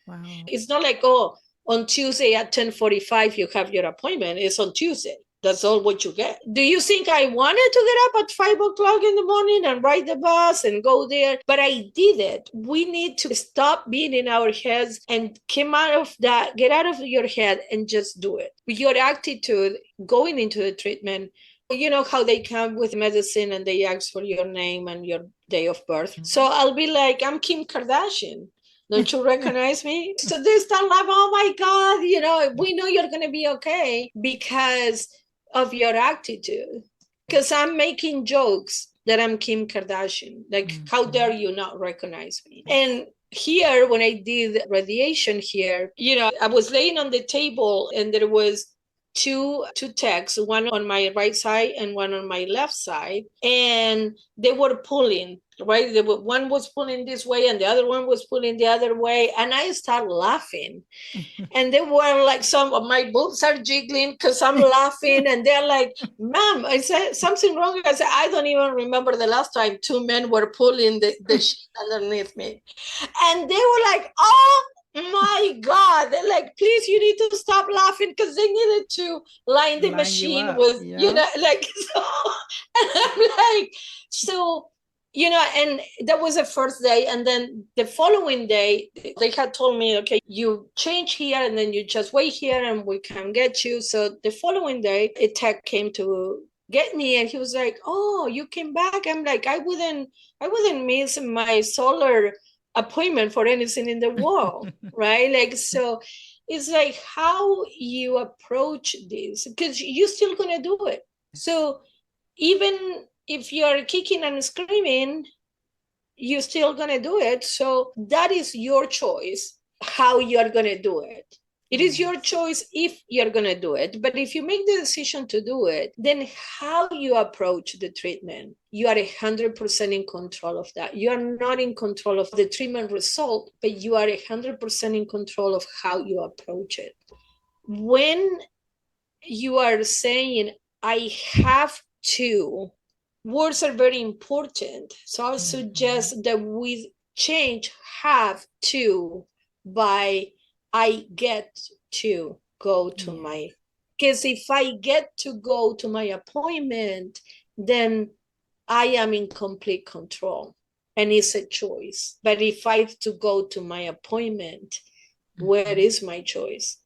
S1: wow.
S2: It's not like, oh, on Tuesday at 10:45 you have your appointment. It's on Tuesday. That's all what you get. Do you think I wanted to get up at 5 o'clock in the morning and ride the bus and go there? But I did it. We need to stop being in our heads and come out of that, get out of your head and just do it. With your attitude going into the treatment, you know how they come with medicine and they ask for your name and your day of birth. So I'll be like, I'm Kim Kardashian. Don't you recognize me? So they start laughing, oh my God, we know you're going to be okay because of your attitude. Because I'm making jokes that I'm Kim Kardashian. Like, how dare you not recognize me? And here, when I did radiation here, I was laying on the table and there was two techs, one on my right side and one on my left side, and they were pulling, right? One was pulling this way and the other one was pulling the other way, and I started laughing. And they were like, some of my boobs are jiggling because I'm laughing, and they're like, ma'am, I said something wrong. I said, I don't even remember the last time two men were pulling the sheet underneath me. And they were like, oh my God, they're like, please, you need to stop laughing, because they needed to line the
S1: Line you
S2: machine
S1: up.
S2: with,
S1: Yeah.
S2: like, so. And I'm like, so And that was the first day. And then the following day, they had told me, okay, you change here and then you just wait here and we can get you. So the following day, a tech came to get me and he was like, oh, you came back. I'm like, I wouldn't miss my solar appointment for anything in the world. Right. Like, so it's like how you approach this, because you're still going to do it. So even if you're kicking and screaming, you're still going to do it. So that is your choice, how you're going to do it. It is your choice if you're going to do it. But if you make the decision to do it, then how you approach the treatment, you are 100% in control of that. You are not in control of the treatment result, but you are 100% in control of how you approach it. When you are saying, I have to, words are very important. So I suggest that we change have to by I get to go to my, because if I get to go to my appointment, then I am in complete control and it's a choice. But if I have to go to my appointment, where is my choice?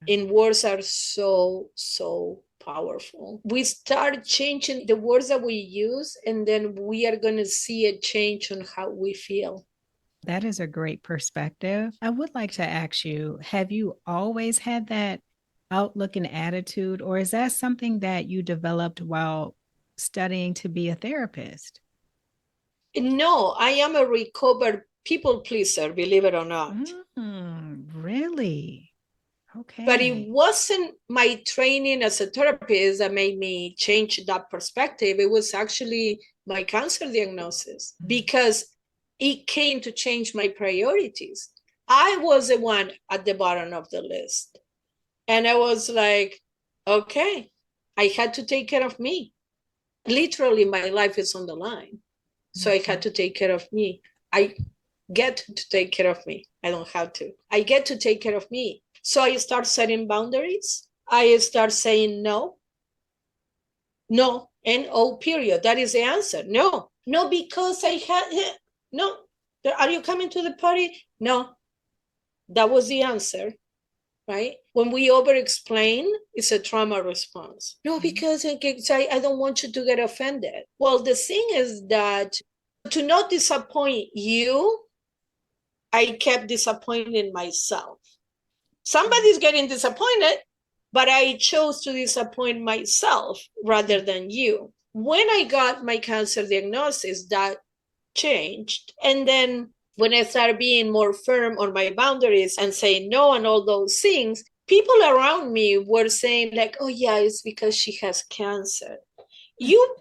S2: And words are so powerful. We start changing the words that we use, and then we are going to see a change on how we feel.
S1: That is a great perspective. I would like to ask you, have you always had that outlook and attitude, or is that something that you developed while studying to be a therapist?
S2: No, I am a recovered people pleaser, believe it or not.
S1: Really? Okay.
S2: But it wasn't my training as a therapist that made me change that perspective. It was actually my cancer diagnosis, because it came to change my priorities. I was the one at the bottom of the list. And I was like, okay, I had to take care of me. Literally, my life is on the line. So I had to take care of me. I get to take care of me. I don't have to. I get to take care of me. So I start setting boundaries. I start saying no. No, N-O, period. That is the answer. No, because I had, no. Are you coming to the party? No. That was the answer, right? When we over-explain, it's a trauma response. No, because I don't want you to get offended. Well, the thing is that to not disappoint you, I kept disappointing myself. Somebody's getting disappointed, but I chose to disappoint myself rather than you. When I got my cancer diagnosis, that changed. And then when I started being more firm on my boundaries and saying no and all those things, people around me were saying like, oh yeah, it's because she has cancer. You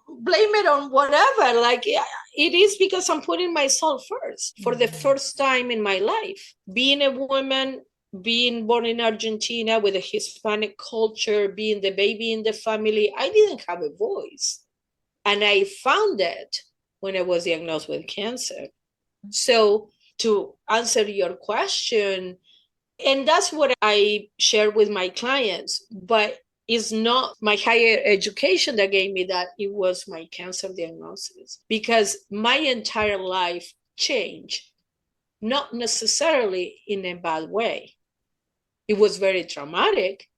S2: blame it on whatever. Like, it is because I'm putting myself first for the first time in my life. Being a woman, being born in Argentina with a Hispanic culture, being the baby in the family, I didn't have a voice. And I found it when I was diagnosed with cancer. So to answer your question, and that's what I share with my clients, but it's not my higher education that gave me that. It was my cancer diagnosis, because my entire life changed, not necessarily in a bad way. It was very traumatic,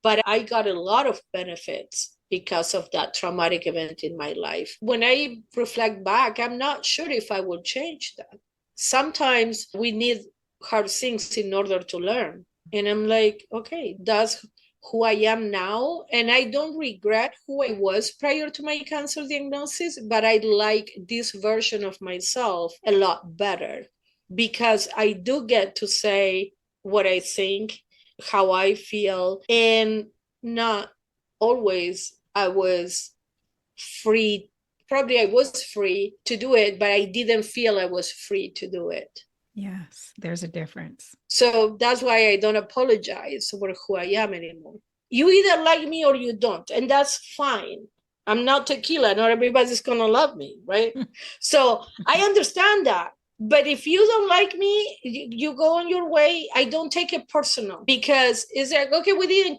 S2: but I got a lot of benefits because of that traumatic event in my life. When I reflect back, I'm not sure if I will change that. Sometimes we need hard things in order to learn. And I'm like, okay, that's who I am now. And I don't regret who I was prior to my cancer diagnosis, but I like this version of myself a lot better, because I do get to say what I think, how I feel, and not always I was free. Probably I was free to do it, but I didn't feel I was free to do it.
S1: Yes, there's a difference.
S2: So that's why I don't apologize for who I am anymore. You either like me or you don't, and that's fine. I'm not tequila. Not everybody's going to love me, right? So I understand that. But if you don't like me, you go on your way. I don't take it personal, because it's like, okay, we didn't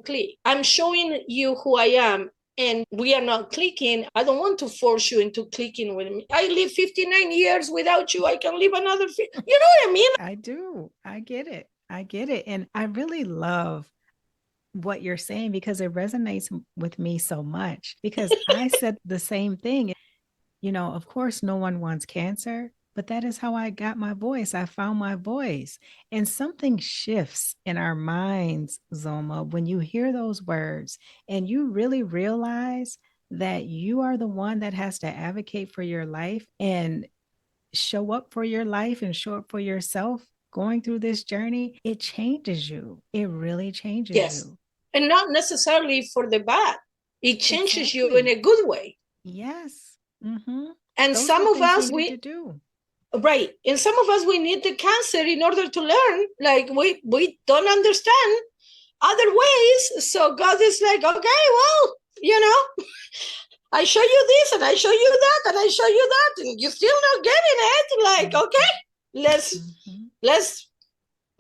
S2: click. I'm showing you who I am. and we are not clicking, I don't want to force you into clicking with me. I live 59 years without you. I can live another, you know what I mean?
S1: I do. I get it. I get it. And I really love what you're saying because it resonates with me so much because I said the same thing. You know, of course, no one wants cancer, but that is how I got my voice. I found my voice. And something shifts in our minds, Zoma, when you hear those words and you really realize that you are the one that has to advocate for your life and show up for your life and show up for yourself going through this journey. It changes you. It really changes
S2: Yes.
S1: you.
S2: And not necessarily for the bad. It changes you in
S1: Exactly.
S2: a good way.
S1: Yes. Mm-hmm.
S2: And
S1: Those are
S2: some
S1: the
S2: of
S1: things we
S2: us,
S1: need to do.
S2: right. And some of us, we need the cancer in order to learn. Like we don't understand other ways. So God is like, okay, well, I show you this and I show you that and I show you that, and you're still not getting it. Like, okay, let's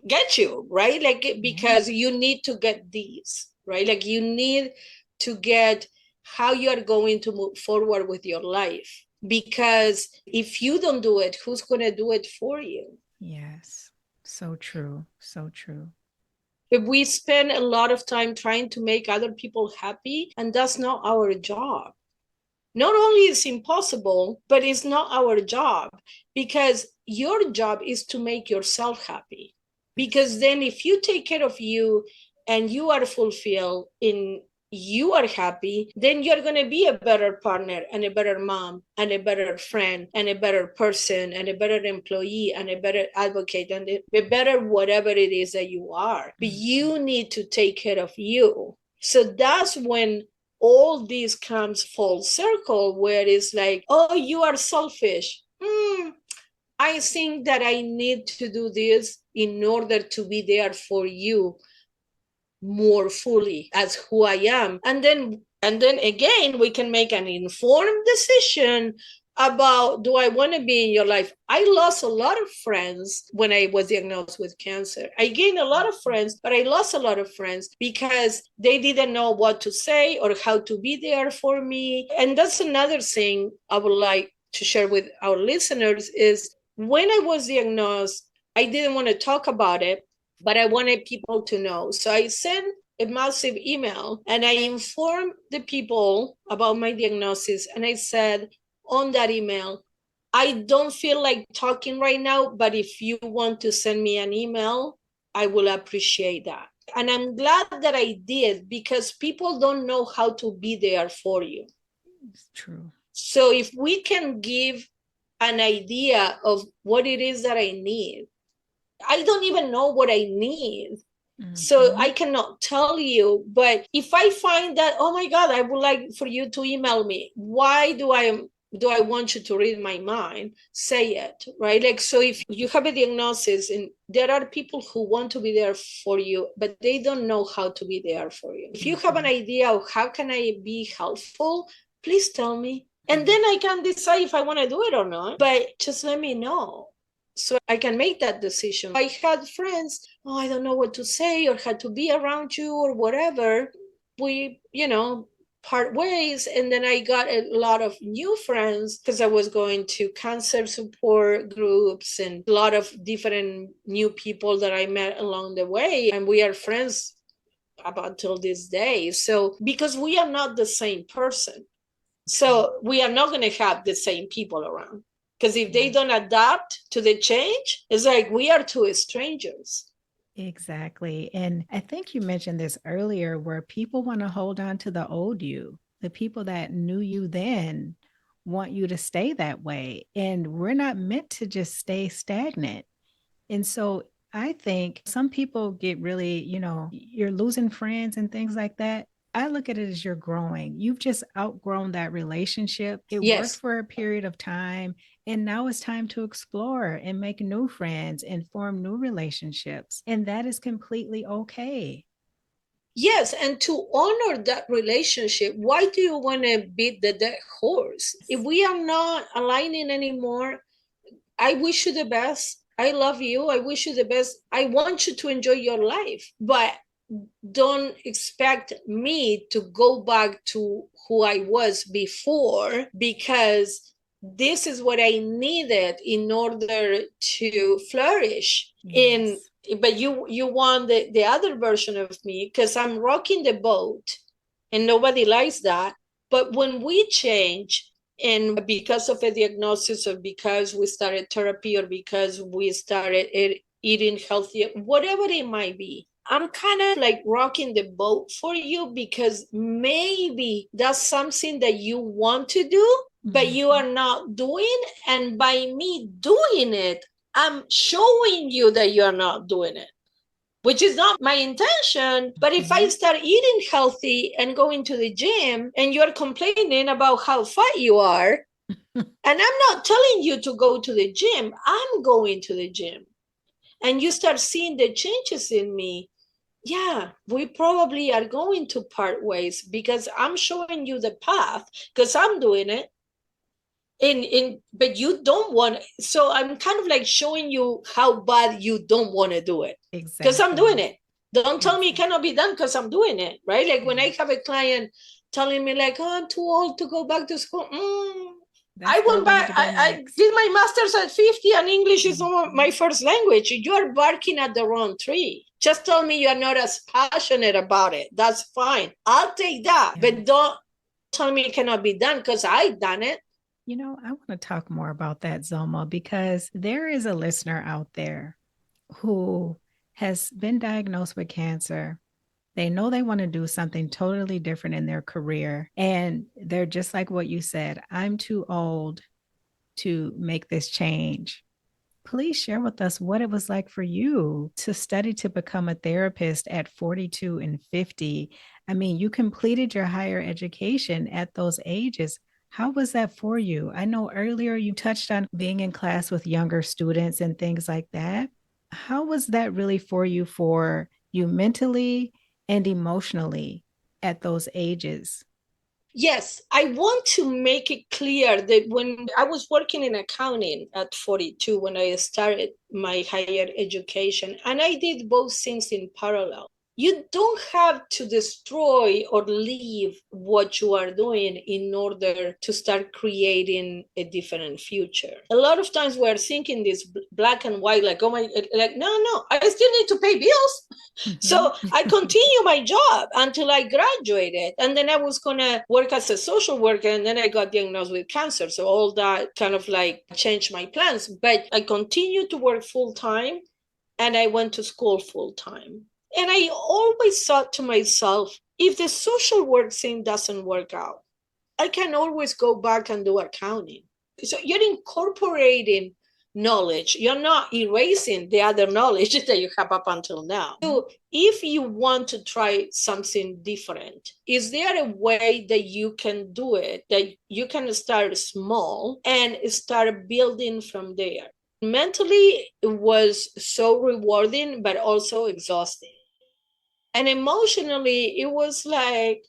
S2: get you, right? Like,
S1: Yeah.
S2: because you need to get these, right? Like, you need to get how you are going to move forward with your life. Because if you don't do it, who's going to do it for you?
S1: Yes. So true. So true.
S2: If we spend a lot of time trying to make other people happy, and that's not our job. Not only is impossible, but it's not our job, because your job is to make yourself happy. Because then if you take care of you and you are fulfilled in, you are happy, then you're going to be a better partner and a better mom and a better friend and a better person and a better employee and a better advocate and a better whatever it is that you are. But you need to take care of you. So that's when all this comes full circle, where it's like, oh, you are selfish. I think that I need to do this in order to be there for you more fully as who I am. And then again, we can make an informed decision about, do I want to be in your life? I lost a lot of friends when I was diagnosed with cancer. I gained a lot of friends, but I lost a lot of friends because they didn't know what to say or how to be there for me. And that's another thing I would like to share with our listeners is, when I was diagnosed, I didn't want to talk about it, but I wanted people to know. So I sent a massive email and I informed the people about my diagnosis. And I said on that email, I don't feel like talking right now, but if you want to send me an email, I will appreciate that. And I'm glad that I did, because people don't know how to be there for you.
S1: It's true.
S2: So if we can give an idea of what it is that I need, I don't even know what I need. So I cannot tell you. But if I find that, oh my God, I would like for you to email me, why do I want you to read my mind? Say it, right? Like, so if you have a diagnosis and there are people who want to be there for you, but they don't know how to be there for you. If you have an idea of how can I be helpful, please tell me. And then I can decide if I want to do it or not. But just let me know, so I can make that decision. I had friends, oh, I don't know what to say or how to be around you or whatever. We, part ways. And then I got a lot of new friends because I was going to cancer support groups and a lot of different new people that I met along the way. And we are friends up until this day. So, because we are not the same person. So we are not going to have the same people around. Because if they don't adapt to the change, it's like we are two strangers.
S1: Exactly. And I think you mentioned this earlier where people want to hold on to the old you. The people that knew you then want you to stay that way. And we're not meant to just stay stagnant. And so I think some people get really, you're losing friends and things like that. I look at it as you're growing. You've just outgrown that relationship. It worked
S2: Yes.
S1: for a period of time. And now it's time to explore and make new friends and form new relationships. And that is completely okay.
S2: Yes. And to honor that relationship, why do you want to beat the dead horse? If we are not aligning anymore, I wish you the best. I love you. I wish you the best. I want you to enjoy your life. But don't expect me to go back to who I was before, because this is what I needed in order to flourish. Yes. But you want the other version of me, because I'm rocking the boat and nobody likes that. But when we change, and because of a diagnosis, or because we started therapy, or because we started eating healthier, whatever it might be, I'm kind of like rocking the boat for you, because maybe that's something that you want to do, but you are not doing. And by me doing it, I'm showing you that you're not doing it, which is not my intention. But if I start eating healthy and going to the gym, and you're complaining about how fat you are, and I'm not telling you to go to the gym, I'm going to the gym, and you start seeing the changes in me, yeah, we probably are going to part ways, because I'm showing you the path, because I'm doing it. But you don't want, so I'm kind of like showing you how bad you don't want to do it. Exactly. Because I'm doing it. Don't tell me it cannot be done, because I'm doing it, right? Like when I have a client telling me like, oh, I'm too old to go back to school. I went back, I did my master's at 50, and English is my first language. You are barking at the wrong tree. Just tell me you're not as passionate about it. That's fine. I'll take that. But don't tell me it cannot be done, because I've done it.
S1: You know, I want to talk more about that, Zulma, because there is a listener out there who has been diagnosed with cancer. They know they want to do something totally different in their career. And they're just like what you said, I'm too old to make this change. Please share with us what it was like for you to study to become a therapist at 42 and 50. I mean, you completed your higher education at those ages. How was that for you? I know earlier you touched on being in class with younger students and things like that. How was that really for you mentally and emotionally at those ages?
S2: Yes, I want to make it clear that when I was working in accounting at 42, when I started my higher education, and I did both things in parallel. You don't have to destroy or leave what you are doing in order to start creating a different future. A lot of times we're thinking this black and white, like, oh my, like, no, I still need to pay bills. So I continue my job until I graduated. And then I was going to work as a social worker. And then I got diagnosed with cancer. So all that kind of like changed my plans. But I continued to work full time, and I went to school full time. And I always thought to myself, if the social work thing doesn't work out, I can always go back and do accounting. So you're incorporating knowledge. You're not erasing the other knowledge that you have up until now. So if you want to try something different, is there a way that you can do it, that you can start small and start building from there? Mentally, it was so rewarding, but also exhausting. And emotionally, it was like,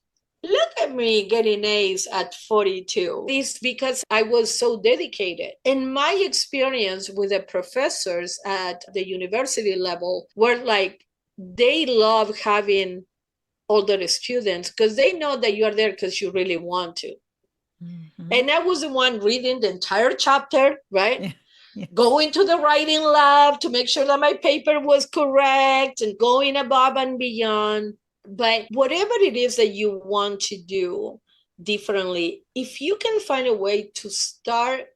S2: look at me getting A's at 42. It's because I was so dedicated. And my experience with the professors at the university level were like, they love having older students, because they know that you're there because you really want to. And I was the one reading the entire chapter, right? Yeah. Yeah. Going to the writing lab to make sure that my paper was correct, and going above and beyond. But whatever it is that you want to do differently, if you can find a way to start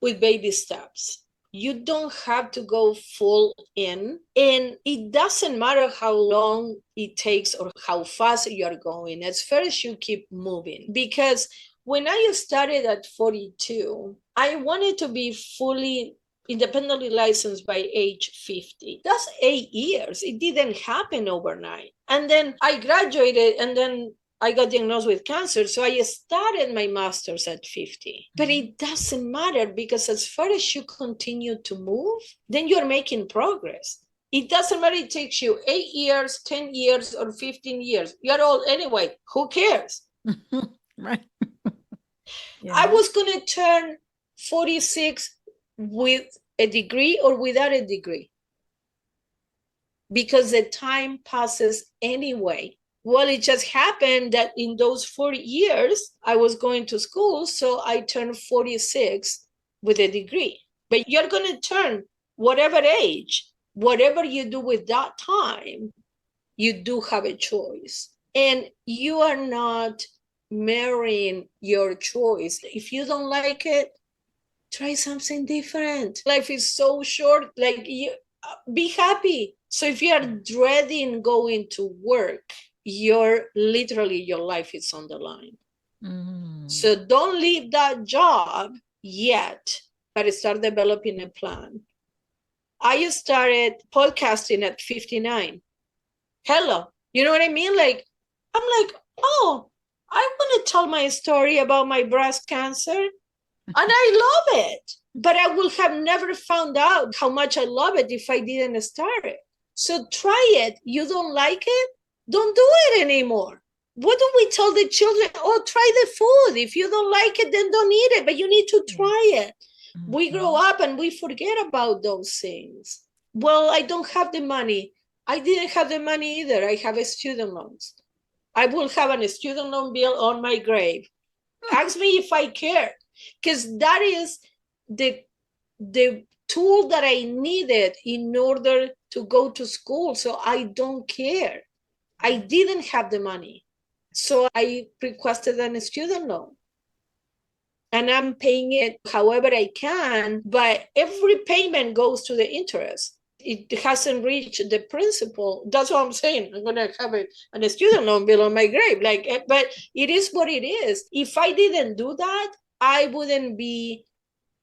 S2: with baby steps, you don't have to go full in. And it doesn't matter how long it takes or how fast you're going, as far as you keep moving. Because when I started at 42, I wanted to be fully independently licensed by age 50. That's 8 years. It didn't happen overnight. And then I graduated, and then I got diagnosed with cancer. So I started my master's at 50. But it doesn't matter, because as far as you continue to move, then you're making progress. It doesn't matter, it takes you 8 years, 10 years, or 15 years. You're old anyway. Who cares?
S1: Right.
S2: Yeah. I was going to turn 46 with a degree or without a degree. because the time passes anyway. Well, it just happened that in those 40 years, I was going to school, so I turned 46 with a degree. But you're going to turn whatever age, whatever you do with that time, you do have a choice. And you are not marrying your choice. If you don't like it, try something different. Life is so short. Like, you be happy. So if you are dreading going to work, your life is on the line. So don't leave that job yet, but start developing a plan. I started podcasting at 59. Hello. You know what I mean? Like, I'm like, oh, I want to tell my story about my breast cancer. And I love it. But I would have never found out how much I love it if I didn't start it. So try it. You don't like it? Don't do it anymore. What do we tell the children? Oh, try the food. If you don't like it, then don't eat it. But you need to try it. We grow up and we forget about those things. Well, I don't have the money. I didn't have the money either. I have student loans. I will have a student loan bill on my grave. Ask me if I care. Because that is the tool that I needed in order to go to school. So I don't care. I didn't have the money. So I requested a student loan. And I'm paying it however I can, but every payment goes to the interest. It hasn't reached the principal. That's what I'm saying. I'm going to have a student loan bill on my grave. But it is what it is. If I didn't do that, I wouldn't be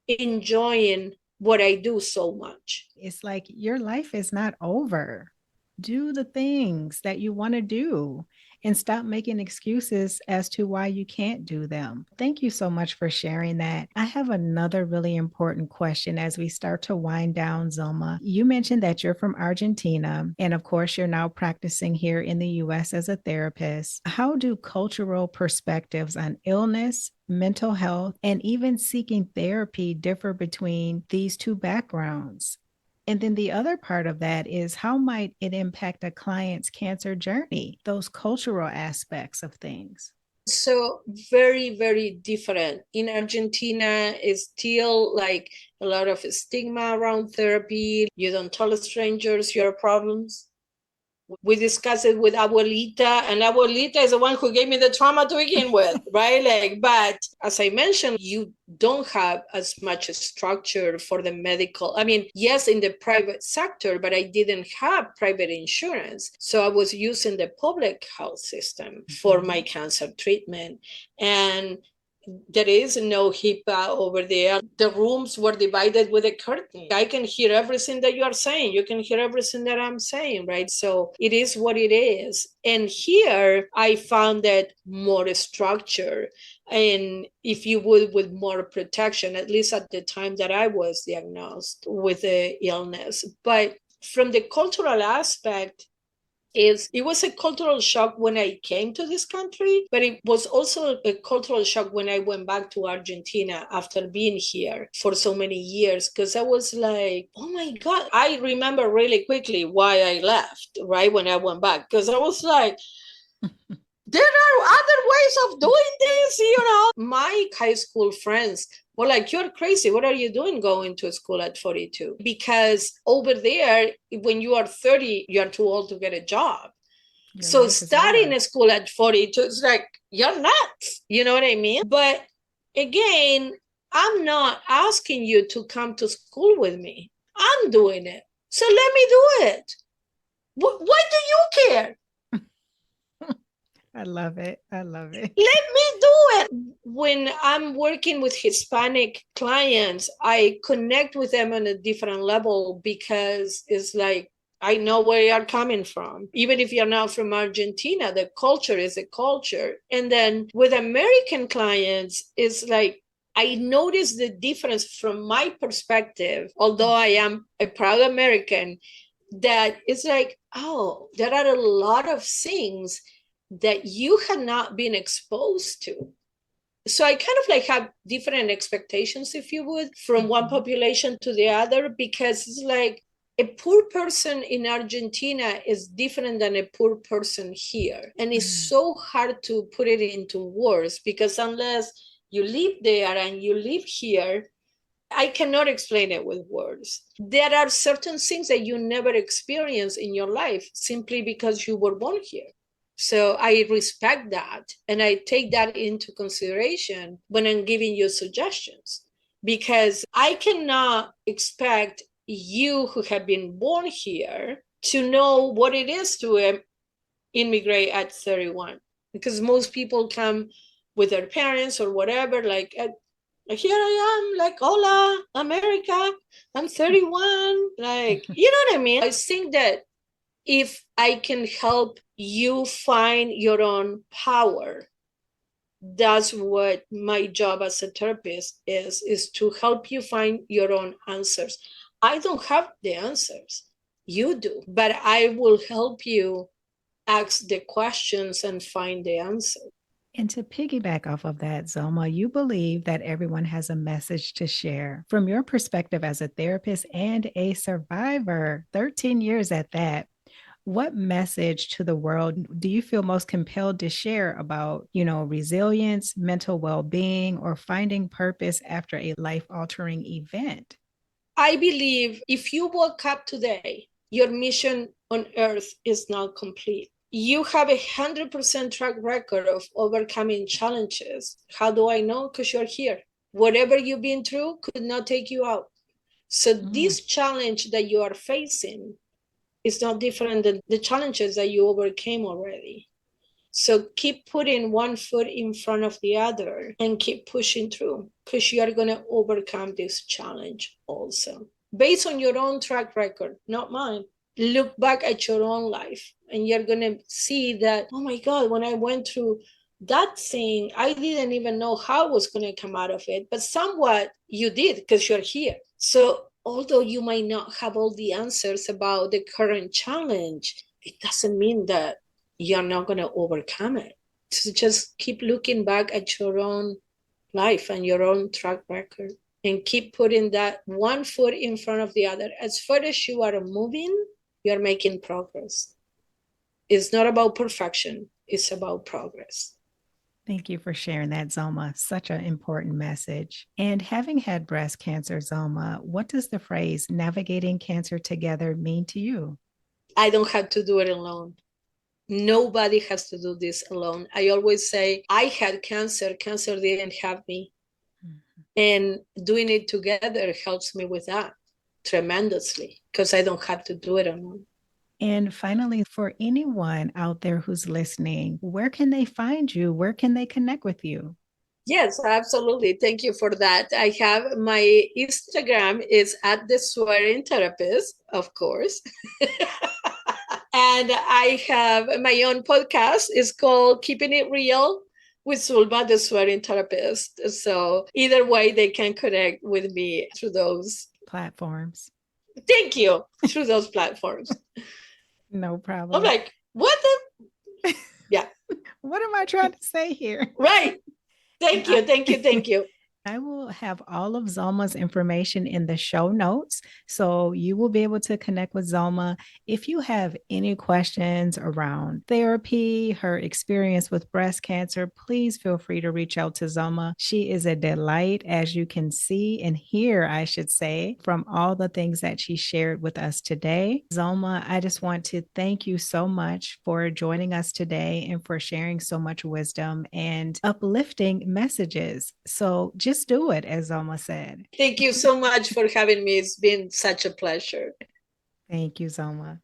S2: enjoying what I do so much.
S1: It's like your life is not over. Do the things that you want to do and stop making excuses as to why you can't do them. Thank you so much for sharing that. I have another really important question as we start to wind down, Zulma. You mentioned that you're from Argentina, and of course, you're now practicing here in the US as a therapist. How do cultural perspectives on illness, mental health, and even seeking therapy differ between these two backgrounds? And then the other part of that is how might it impact a client's cancer journey, those cultural aspects of things?
S2: So very, very different. In Argentina, it's still like a lot of stigma around therapy. You don't tell strangers your problems. We discussed it with Abuelita, and Abuelita is the one who gave me the trauma to begin with, right? But as I mentioned, you don't have as much structure for the medical. I mean, yes, in the private sector, but I didn't have private insurance. So I was using the public health system for my cancer treatment. And there is no HIPAA over there. The rooms were divided with a curtain. I can hear everything that you are saying. You can hear everything that I'm saying, right? So it is what it is. And here I found that more structure, and if you would, with more protection, at least at the time that I was diagnosed with the illness. But from the cultural aspect, it was a cultural shock when I came to this country, but it was also a cultural shock when I went back to Argentina after being here for so many years, because I was like, oh my God. I remember really quickly why I left, right, when I went back, because I was like, there are other ways of doing this, My high school friends were like, you're crazy. What are you doing going to school at 42? Because over there, when you are 30, you're too old to get a job. So starting a school at 42, it's like, you're nuts. You know what I mean? But again, I'm not asking you to come to school with me. I'm doing it. So let me do it. Why do you care?
S1: I love it. I love it.
S2: Let me do it. When I'm working with Hispanic clients, I connect with them on a different level, because it's like, I know where you're coming from. Even if you're not from Argentina, the culture is a culture. And then with American clients, it's like, I notice the difference from my perspective, although I am a proud American, that it's like, oh, there are a lot of things that you had not been exposed to. So I kind of like have different expectations, if you would, from one population to the other, because it's like, a poor person in Argentina is different than a poor person here. And it's so hard to put it into words, because unless you live there and you live here, I cannot explain it with words. There are certain things that you never experience in your life simply because you were born here. So I respect that, and I take that into consideration when I'm giving you suggestions, because I cannot expect you who have been born here to know what it is to immigrate at 31, because most people come with their parents or whatever, like, here I am, like, hola, America, I'm 31. Like, you know what I mean? I think that if I can help you find your own power, that's what my job as a therapist is to help you find your own answers. I don't have the answers. You do, but I will help you ask the questions and find the answer.
S1: And to piggyback off of that, Zulma, you believe that everyone has a message to share. From your perspective as a therapist and a survivor, 13 years at that, what message to the world do you feel most compelled to share about, resilience, mental well-being, or finding purpose after a life-altering event?
S2: I believe if you woke up today, your mission on earth is not complete. You have 100% track record of overcoming challenges. How do I know? Because you're here. Whatever you've been through could not take you out. So this challenge that you are facing is not different than the challenges that you overcame already. So keep putting one foot in front of the other and keep pushing through, because you are going to overcome this challenge also. Based on your own track record, not mine. Look back at your own life and you're going to see that, oh my God, when I went through that thing, I didn't even know how I was going to come out of it, but somewhat you did, because you're here. So although you might not have all the answers about the current challenge, it doesn't mean that you're not going to overcome it. So just keep looking back at your own life and your own track record and keep putting that one foot in front of the other. As far as you are moving, you're making progress. It's not about perfection, it's about progress.
S1: Thank you for sharing that, Zulma. Such an important message. And having had breast cancer, Zulma, what does the phrase navigating cancer together mean to you?
S2: I don't have to do it alone. Nobody has to do this alone. I always say, I had cancer, cancer didn't have me. And doing it together helps me with that tremendously, because I don't have to do it alone.
S1: And finally, for anyone out there who's listening, where can they find you? Where can they connect with you?
S2: Yes, absolutely. Thank you for that. I have my Instagram is at the swearing therapist, of course. And I have my own podcast. It's called Keeping It Real with Zulma, the swearing therapist. So either way, they can connect with me through those
S1: platforms.
S2: Thank you. Through those platforms.
S1: No problem.
S2: I'm like, what the? Yeah.
S1: What am I trying to say here?
S2: Right. Thank you. Thank you. Thank you.
S1: I will have all of Zulma's information in the show notes, so you will be able to connect with Zulma. If you have any questions around therapy, her experience with breast cancer, please feel free to reach out to Zulma. She is a delight, as you can see and hear, I should say, from all the things that she shared with us today. Zulma, I just want to thank you so much for joining us today and for sharing so much wisdom and uplifting messages. So just do it, as Zulma said.
S2: Thank you so much for having me. It's been such a pleasure.
S1: Thank you, Zulma.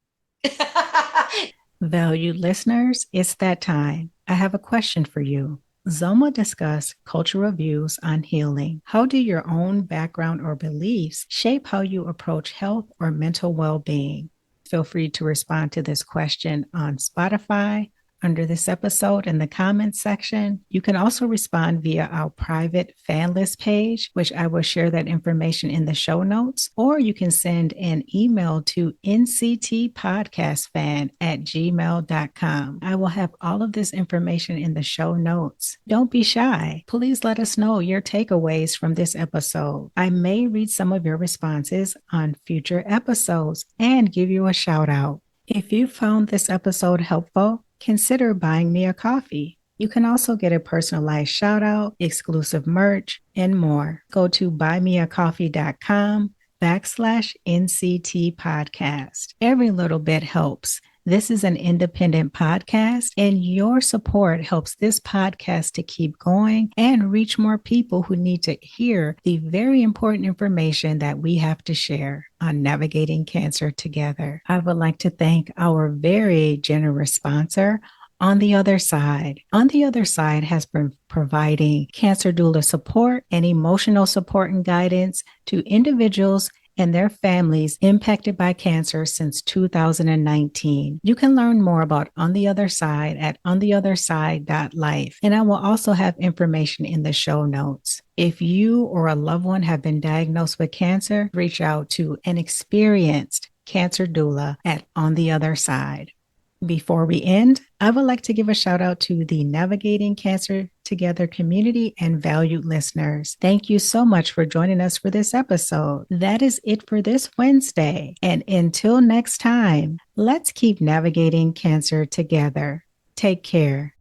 S1: Valued listeners, it's that time. I have a question for you. Zulma discussed cultural views on healing. How do your own background or beliefs shape how you approach health or mental well-being? Feel free to respond to this question on Spotify, under this episode in the comments section. You can also respond via our private fan list page, which I will share that information in the show notes, or you can send an email to nctpodcastfan@gmail.com. I will have all of this information in the show notes. Don't be shy. Please let us know your takeaways from this episode. I may read some of your responses on future episodes and give you a shout out. If you found this episode helpful, consider buying me a coffee. You can also get a personalized shout out, exclusive merch, and more. Go to buymeacoffee.com/NCT podcast. Every little bit helps. This is an independent podcast, and your support helps this podcast to keep going and reach more people who need to hear the very important information that we have to share on navigating cancer together. I would like to thank our very generous sponsor, On the Other Side. On the Other Side has been providing cancer doula support and emotional support and guidance to individuals and their families impacted by cancer since 2019. You can learn more about On the Other Side at ontheotherside.life. And I will also have information in the show notes. If you or a loved one have been diagnosed with cancer, reach out to an experienced cancer doula at On the Other Side. Before we end, I would like to give a shout out to the Navigating Cancer Together community and valued listeners. Thank you so much for joining us for this episode. That is it for this Wednesday. And until next time, let's keep navigating cancer together. Take care.